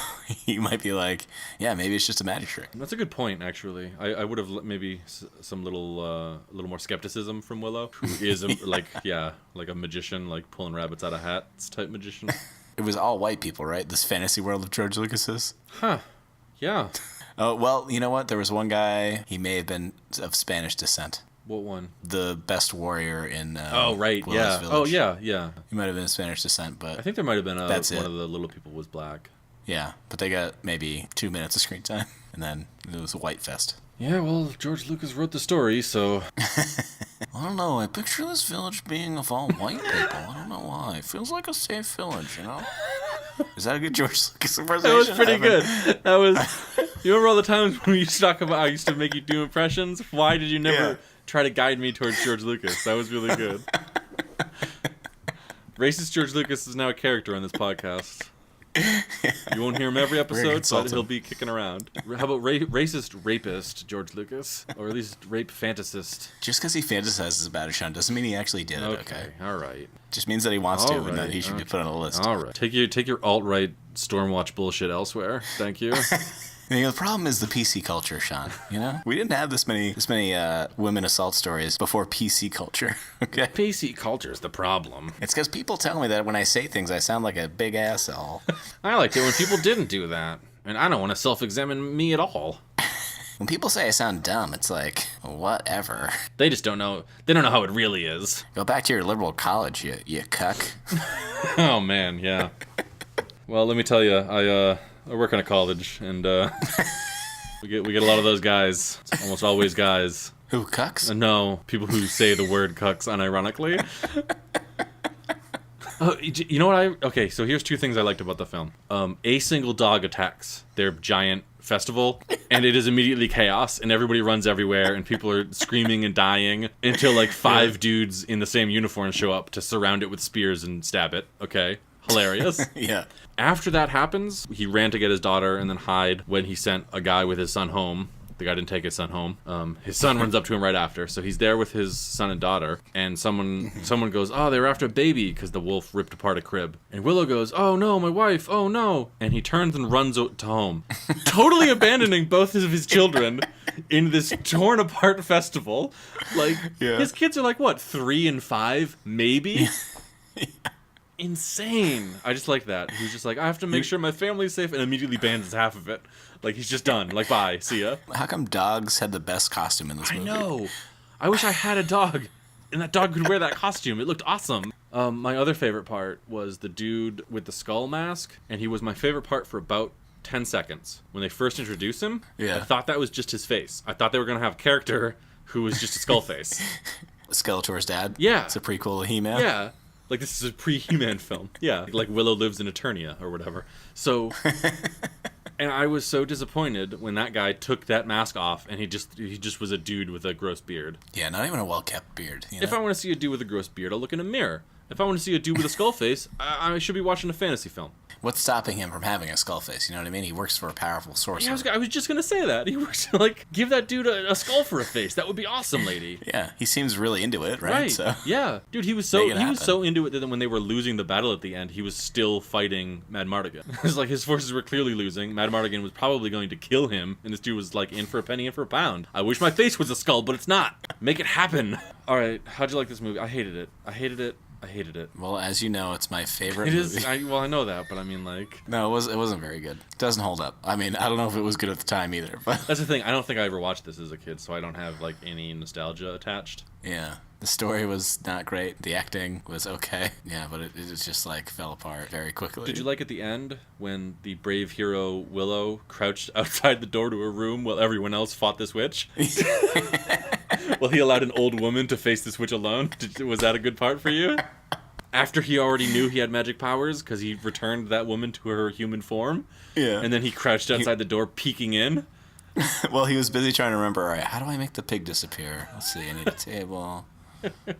he might be like, yeah, maybe it's just a magic trick. That's a good point, actually. I would have maybe some little more skepticism from Willow, who is like a magician, like pulling rabbits out of hats type magician. It was all white people, right? This fantasy world of George Lucas's. Huh? Yeah. Oh, well, you know what? There was one guy, he may have been of Spanish descent. What one? The best warrior in oh, right, Willow's yeah. Village. Oh, yeah, yeah. He might have been of Spanish descent, but... I think there might have been one That's it. of the little people was black. Yeah, but they got maybe 2 minutes of screen time, and then it was a white fest. Yeah, well, George Lucas wrote the story, so... I don't know, I picture this village being of all white people. I don't know why. It feels like a safe village, you know? Is that a good George Lucas impersonation? That was pretty good. That was... You remember all the times when we used to talk about I used to make you do impressions? Why did you never try to guide me towards George Lucas? That was really good. Racist George Lucas is now a character on this podcast. You won't hear him every episode, but he'll be kicking around. How about racist rapist George Lucas? Or at least rape fantasist? Just because he fantasizes about it, Sean, doesn't mean he actually did it, okay? All right. Just means that he wants to, and that he should be put on a list. All right. Take your alt-right Stormwatch bullshit elsewhere. Thank you. You know, the problem is the PC culture, Sean. You know, we didn't have this many women assault stories before PC culture. Okay, PC culture is the problem. It's because people tell me that when I say things, I sound like a big asshole. I liked it when people didn't do that, and I don't want to self-examine me at all. When people say I sound dumb, it's like, whatever. They just don't know. They don't know how it really is. Go back to your liberal college, you cuck. Oh man, yeah. Well, let me tell you, I work in a college, and we get a lot of those guys. It's almost always guys. Who, cucks? No, people who say the word cucks unironically. You know what okay, so here's two things I liked about the film. A single dog attacks their giant festival, and it is immediately chaos, and everybody runs everywhere, and people are screaming and dying until like five dudes in the same uniform show up to surround it with spears and stab it. Okay. Hilarious. Yeah. After that happens, he ran to get his daughter and then hide when he sent a guy with his son home. The guy didn't take his son home. His son runs up to him right after. So he's there with his son and daughter. And someone goes, oh, they were after a baby because the wolf ripped apart a crib. And Willow goes, oh, no, my wife. Oh, no. And he turns and runs to home, totally abandoning both of his children in this torn apart festival. Like, his kids are like, what, 3 and 5, maybe? Insane. I just like that. He's just like, I have to make sure my family's safe, and immediately bans half of it. Like, he's just done. Like, bye. See ya. How come dogs had the best costume in this movie? I know. I wish I had a dog, and that dog could wear that costume. It looked awesome. My other favorite part was the dude with the skull mask, and he was my favorite part for about 10 seconds. When they first introduced him, I thought that was just his face. I thought they were going to have a character who was just a skull face. Skeletor's dad? Yeah. It's a prequel to He-Man? Yeah. Like, this is a pre-He-Man film. Yeah, like Willow lives in Eternia or whatever. So, and I was so disappointed when that guy took that mask off and he just was a dude with a gross beard. Yeah, not even a well-kept beard. You know? If I want to see a dude with a gross beard, I'll look in a mirror. If I want to see a dude with a skull face, I should be watching a fantasy film. What's stopping him from having a skull face? You know what I mean? He works for a powerful sorcerer. Yeah, I was just going to say that. He works to, like, give that dude a skull for a face. That would be awesome, lady. Yeah, he seems really into it, right? Right. So, yeah. Dude, he was so into it that when they were losing the battle at the end, he was still fighting Mad Mardigan. It was like his forces were clearly losing. Mad Mardigan was probably going to kill him, and this dude was like, in for a penny, in for a pound. I wish my face was a skull, but it's not. Make it happen. All right, how'd you like this movie? I hated it. I hated it. Well, as you know, it's my favorite movie. It is. I know that, but I mean, like... No, it wasn't very good. It doesn't hold up. I mean, I don't know if it was good at the time either, but... That's the thing. I don't think I ever watched this as a kid, so I don't have, like, any nostalgia attached. Yeah. The story was not great. The acting was okay. Yeah, but it just, like, fell apart very quickly. Did you like at the end when the brave hero Willow crouched outside the door to her room while everyone else fought this witch? Well, he allowed an old woman to face this witch alone. Was that a good part for you? After he already knew he had magic powers, because he returned that woman to her human form. Yeah. And then he crouched outside the door, peeking in. Well, he was busy trying to remember, all right, how do I make the pig disappear? Let's see, I need a table.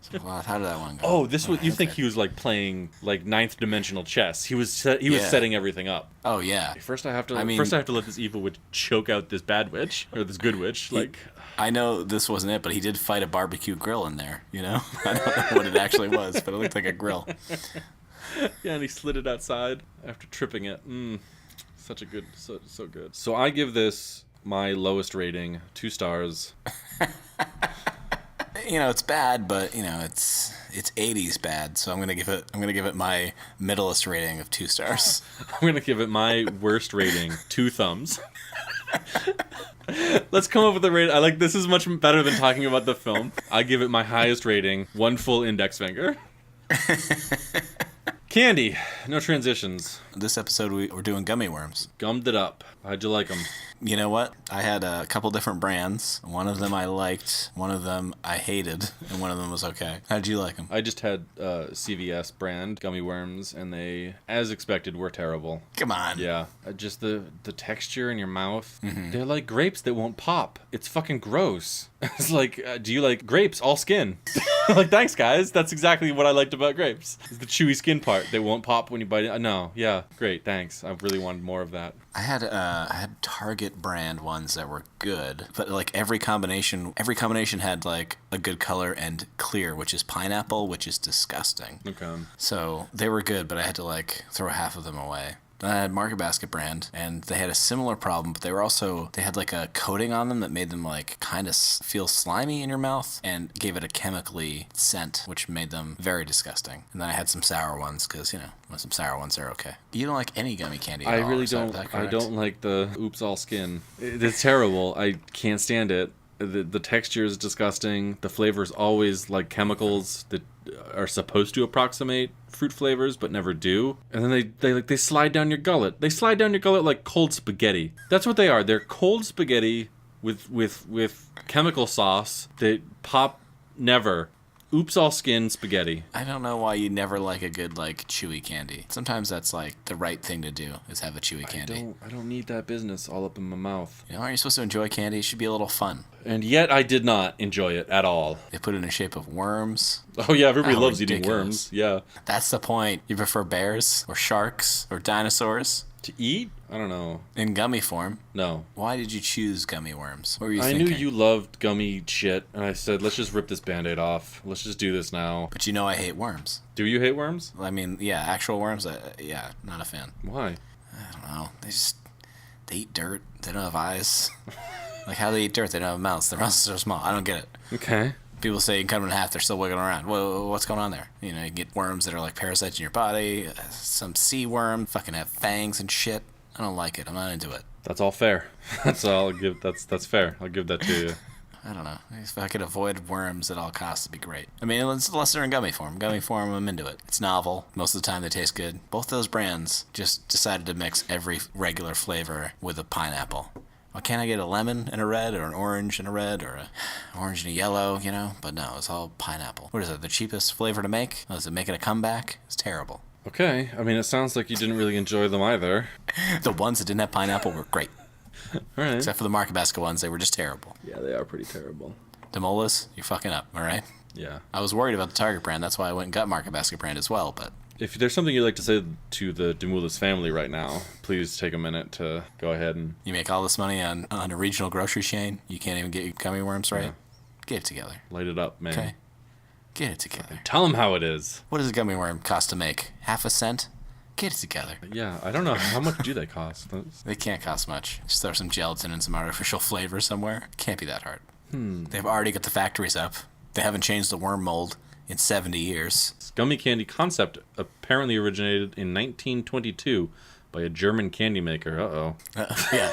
So, wow, how did that one go? Oh, this was. You think he was like playing like ninth dimensional chess? He was setting everything up. Oh yeah. First, I have to. I mean- first, I have to let this evil witch choke out this bad witch or this good witch. Like, I know this wasn't it, but he did fight a barbecue grill in there. You know, I don't know what it actually was, but it looked like a grill. yeah, and he slid it outside after tripping it. Such a good, so good. So I give this my lowest rating, 2 stars. You know, it's bad, but you know, it's 80s bad. So I'm gonna give it my middlest rating of 2 stars. I'm gonna give it my worst rating, 2 thumbs. Let's come up with a rating. I like this is much better than talking about the film. I give it my highest rating, 1 full index finger. Candy, no transitions. This episode we're doing gummy worms. Gummed it up. How'd you like them? You know what? I had a couple different brands. One of them I liked, one of them I hated, and one of them was okay. How'd you like them? I just had CVS brand gummy worms, and they, as expected, were terrible. Come on. Yeah, just the texture in your mouth. They're like grapes that won't pop. It's fucking gross. It's like, do you like grapes? All skin. Like, thanks, guys. That's exactly what I liked about grapes. It's the chewy skin part. They won't pop when you bite it. No, yeah, great, thanks. I really wanted more of that. I had Target brand ones that were good, but like every combination had like a good color and clear, which is pineapple, which is disgusting. Okay. So they were good, but I had to like throw half of them away. Then I had Market Basket brand, and they had a similar problem, but they had like a coating on them that made them like kind of feel slimy in your mouth and gave it a chemically scent, which made them very disgusting. And then I had some sour ones because, you know, some sour ones are okay. You don't like any gummy candy at I all, really is that don't. I correct? don't like the oops all skin. It's terrible. I can't stand it. The texture is disgusting. The flavor is always like chemicals that are supposed to approximate fruit flavors but never do. And then they slide down your gullet. They slide down your gullet like cold spaghetti. That's what they are. They're cold spaghetti with chemical sauce that pop never. Oops all skin spaghetti. I don't know why you never like a good like chewy candy. Sometimes that's like the right thing to do is have a chewy candy. I don't need that business all up in my mouth. You know, aren't you supposed to enjoy candy? It should be a little fun. And yet I did not enjoy it at all. They put it in the shape of worms. Oh yeah, everybody How loves eating ridiculous. worms. Yeah. That's the point. You prefer bears or sharks or dinosaurs To eat? I don't know. in gummy form. No. Why did you choose gummy worms? What were you I thinking? knew you loved gummy shit, and I said, let's just rip this Band-Aid off. Let's just do this now. But you know I hate worms. Do you hate worms? I mean, yeah, actual worms, yeah, not a fan. Why? I don't know. They eat dirt. They don't have eyes. Like, how they eat dirt? They don't have mouths. Their mouths are so small. I don't get it. Okay. People say you can cut them in half. They're still wiggling around. Well, what's going on there? You know, you get worms that are like parasites in your body. Some sea worm fucking have fangs and shit. I don't like it. I'm not into it. That's all fair. That's all I'll give. That's fair. I'll give that to you. I don't know. If I could avoid worms at all costs, it'd be great. I mean, unless they're in gummy form. Gummy form, I'm into it. It's novel. Most of the time, they taste good. Both those brands just decided to mix every regular flavor with a pineapple. Well, can't I get a lemon and a red, or an orange and a red, or an orange and a yellow, you know? But no, it's all pineapple. What is it, the cheapest flavor to make? Oh, is it making a comeback? It's terrible. Okay. I mean, it sounds like you didn't really enjoy them either. The ones that didn't have pineapple were great. All right. Except for the Market Basket ones, they were just terrible. Yeah, they are pretty terrible. DeMoulas, you're fucking up, all right? Yeah. I was worried about the Target brand. That's why I went and got Market Basket brand as well, but... If there's something you'd like to say to the DeMoulas family right now, please take a minute to go ahead and... You make all this money on a regional grocery chain. You can't even get your gummy worms right. Yeah. Get it together. light it up, man. Okay. Get it together. Tell them how it is. What does a gummy worm cost to make? Half a cent? Get it together. Yeah, I don't know. How much do they cost? They can't cost much. Just throw some gelatin and some artificial flavor somewhere. Can't be that hard. They've already got the factories up. They haven't changed the worm mold in 70 years. This gummy candy concept apparently originated in 1922 by a German candy maker. Uh-oh. Yeah.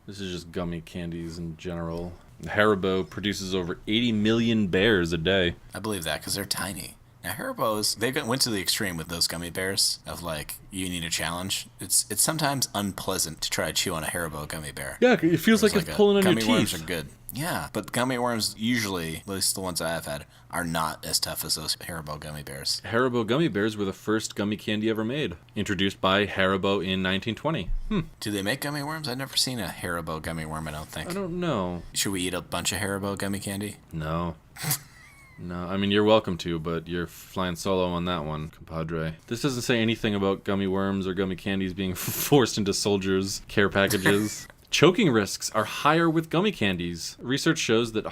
This is just gummy candies in general. Haribo produces over 80 million bears a day. I believe that because they're tiny. Now, Haribo's, went to the extreme with those gummy bears of like, you need a challenge. It's sometimes unpleasant to try to chew on a Haribo gummy bear. Yeah, it feels like it's pulling on your Gummy worms teeth. are good. Yeah, but gummy worms usually, at least the ones I've had, are not as tough as those Haribo gummy bears. Haribo gummy bears were the first gummy candy ever made, introduced by Haribo in 1920. Do they make gummy worms? I've never seen a Haribo gummy worm, I don't think. I don't know. Should we eat a bunch of Haribo gummy candy? No. No, I mean, you're welcome to, but you're flying solo on that one, compadre. This doesn't say anything about gummy worms or gummy candies being forced into soldiers' care packages. Choking risks are higher with gummy candies. Research shows that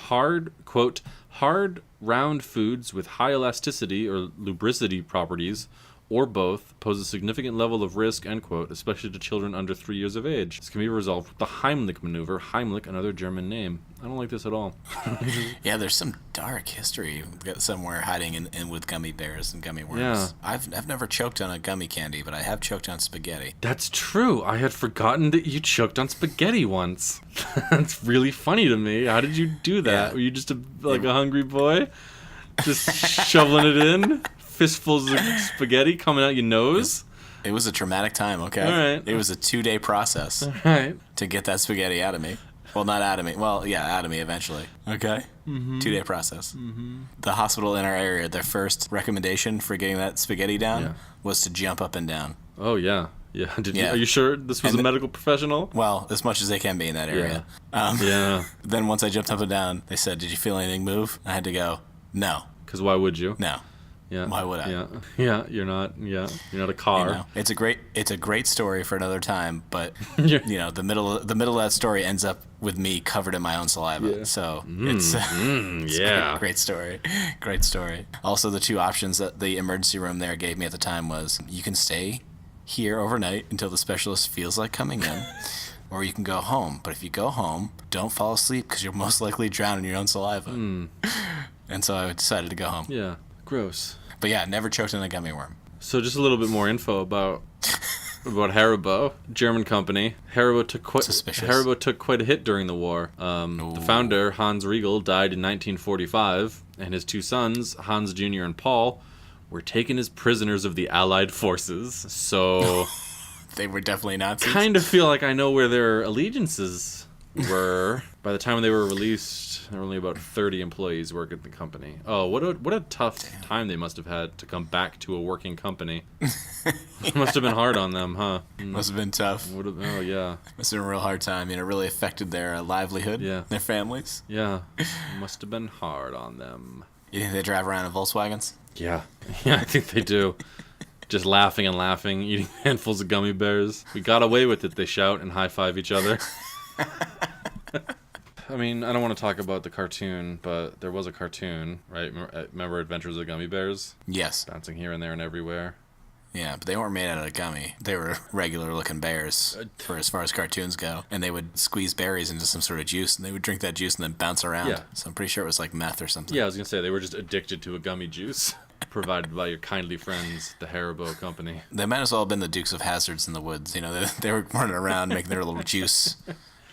quote, hard, round foods with high elasticity or lubricity properties, or both, pose a significant level of risk, end quote, especially to children under 3 years of age. This can be resolved with the Heimlich maneuver. Heimlich, another German name. I don't like this at all. Yeah, there's some dark history somewhere hiding in with gummy bears and gummy worms. Yeah. I've never choked on a gummy candy, but I have choked on spaghetti. That's true. I had forgotten that you choked on spaghetti once. That's really funny to me. How did you do that? Yeah. Were you just a hungry boy? Just shoveling it in? Fistfuls of spaghetti coming out your nose? It was a traumatic time, okay? All right. It was a 2-day process Right. to get that spaghetti out of me. Well, not out of me. Well, yeah, out of me eventually. Okay? 2-day process. The hospital in our area, their first recommendation for getting that spaghetti down was to jump up and down. Oh, yeah. Yeah. Yeah. Are you sure this was a medical professional? Well, as much as they can be in that area. Yeah. Then once I jumped up and down, they said, "Did you feel anything move?" I had to go, "No." Because why would you? No. Yeah. Why would I? Yeah. You're not a car. You know, it's a great story for another time, but you know, the middle of that story ends up with me covered in my own saliva. Yeah. So it's yeah. great story. Great story. Also, the two options that the emergency room there gave me at the time was you can stay here overnight until the specialist feels like coming in. Or you can go home. But if you go home, don't fall asleep because you'll most likely drown in your own saliva. And so I decided to go home. Yeah. Gross. But yeah, never choked on a gummy worm. So just a little bit more info about Haribo, German company. Haribo took quite a hit during the war. The founder, Hans Riegel, died in 1945, and his two sons, Hans Jr. and Paul, were taken as prisoners of the Allied forces. So They were definitely Nazis. kind of feel like I know where their allegiances were. By the time they were released, there were only about 30 employees working at the company. Oh, what a tough time they must have had to come back to a working company. It must have been hard on them, huh? Must have been tough. Oh, yeah. Must have been a real hard time. You know, it really affected their livelihood, Yeah. their families. Yeah. Must have been hard on them. You think they drive around in Volkswagens? Yeah. Yeah, I think they do. Just laughing and laughing, eating handfuls of gummy bears. We got away with it, they shout and high-five each other. I mean, I don't want to talk about the cartoon, but there was a cartoon, right? Remember Adventures of Gummy Bears? Yes. Bouncing here and there and everywhere. Yeah, but they weren't made out of gummy. They were regular-looking bears, for as far as cartoons go. And they would squeeze berries into some sort of juice, and they would drink that juice and then bounce around. Yeah. So I'm pretty sure it was like meth or something. Yeah, I was going to say, they were just addicted to a gummy juice provided by your kindly friends, the Haribo company. They might as well have been the Dukes of Hazzards in the woods. You know, they were running around making their little juice,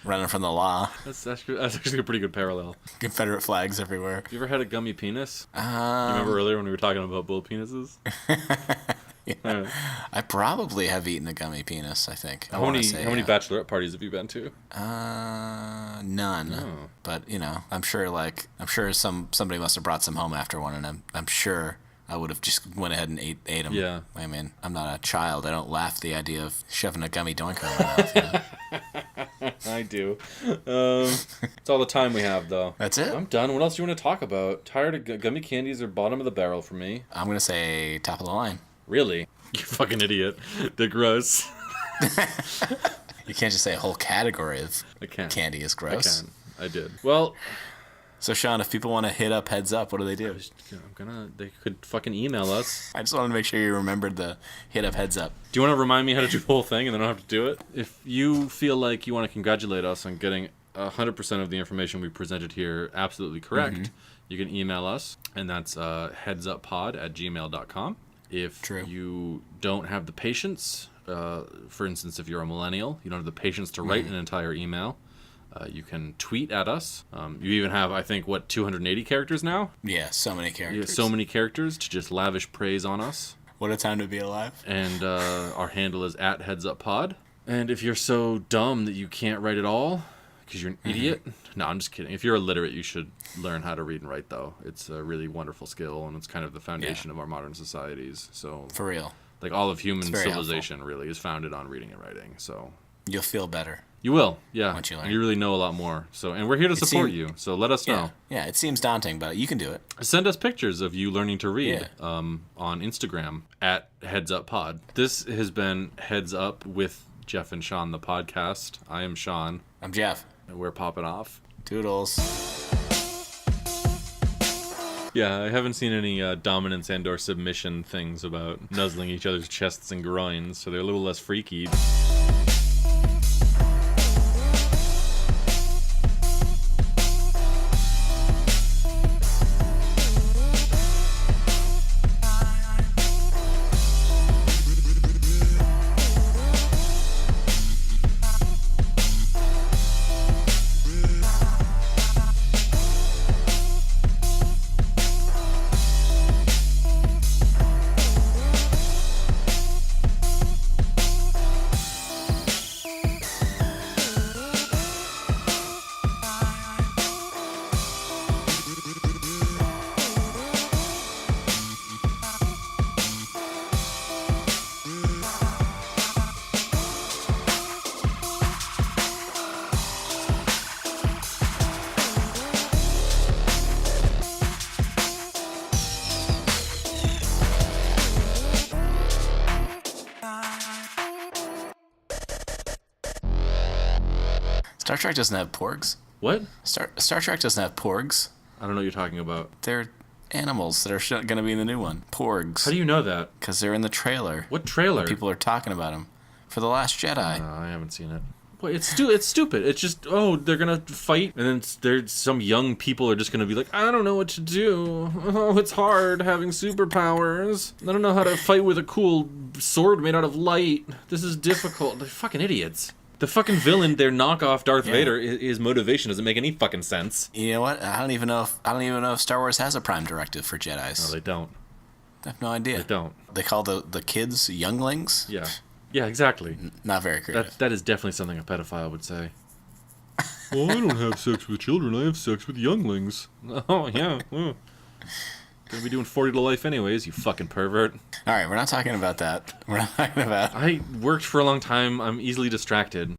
running from the law. That's actually a pretty good parallel. Confederate flags everywhere. You ever had a gummy penis? You remember earlier when we were talking about bull penises? Yeah. I probably have eaten a gummy penis, I think. How many bachelorette parties have you been to? None. Oh. But, you know, I'm sure somebody must have brought some home after one, and I'm sure I would have just went ahead and ate them. Yeah. I mean, I'm not a child. I don't laugh at the idea of shoving a gummy doinker in my mouth, you know? I do. It's all the time we have, though. That's it? I'm done. What else do you want to talk about? Tired of gummy candies are bottom of the barrel for me. I'm going to say top of the line. Really? You fucking idiot. They're gross. You can't just say a whole category of I can. candy is gross. I did. Well, so, Sean, if people want to hit up Heads Up, what do they do? they could fucking email us. I just wanted to make sure you remembered the hit up Heads Up. Do you want to remind me how to do the whole thing and then I don't have to do it? If you feel like you want to congratulate us on getting 100% of the information we presented here absolutely correct, you can email us, and that's headsuppod@gmail.com. If you don't have the patience, for instance, if you're a millennial, you don't have the patience to write an entire email, you can tweet at us. You even have, I think, 280 characters now? Yeah, so many characters. Yeah, so many characters to just lavish praise on us. What a time to be alive. And our handle is @headsuppod. And if you're so dumb that you can't write at all, because you're an idiot. No, I'm just kidding. If you're illiterate, you should learn how to read and write, though. It's a really wonderful skill, and it's kind of the foundation of our modern societies. So, for real. Like, all of human very civilization really is founded on reading and writing. So you'll feel better. You will, yeah. Once you learn. You really know a lot more. So, and we're here to support you. So let us know. Yeah, it seems daunting, but you can do it. Send us pictures of you learning to read Yeah. on Instagram at Heads Up Pod. This has been Heads Up with Jeff and Sean, the podcast. I am Sean. I'm Jeff. And we're popping off. Toodles. Yeah, I haven't seen any dominance and or submission things about nuzzling each other's chests and groins, so they're a little less freaky. Star Trek doesn't have porgs. What? Star Trek doesn't have porgs. I don't know what you're talking about. They're animals that are going to be in the new one. Porgs. How do you know that? Because they're in the trailer. What trailer? People are talking about them. For The Last Jedi. I haven't seen it. Well, it's stupid. It's just, they're gonna fight, and then there's some young people are just gonna be like, I don't know what to do. Oh, it's hard having superpowers. I don't know how to fight with a cool sword made out of light. This is difficult. They're fucking idiots. The fucking villain, their knockoff Darth Vader, his motivation doesn't make any fucking sense. You know what? I don't even know if Star Wars has a prime directive for Jedis. No, they don't. I have no idea. They don't. They call the kids younglings? Yeah. Yeah, exactly. Not very creative. That is definitely something a pedophile would say. Well, I don't have sex with children. I have sex with younglings. Oh, yeah. Gonna be doing 40 to life anyways, you fucking pervert. All right, we're not talking about that. We're not talking about... I worked for a long time. I'm easily distracted.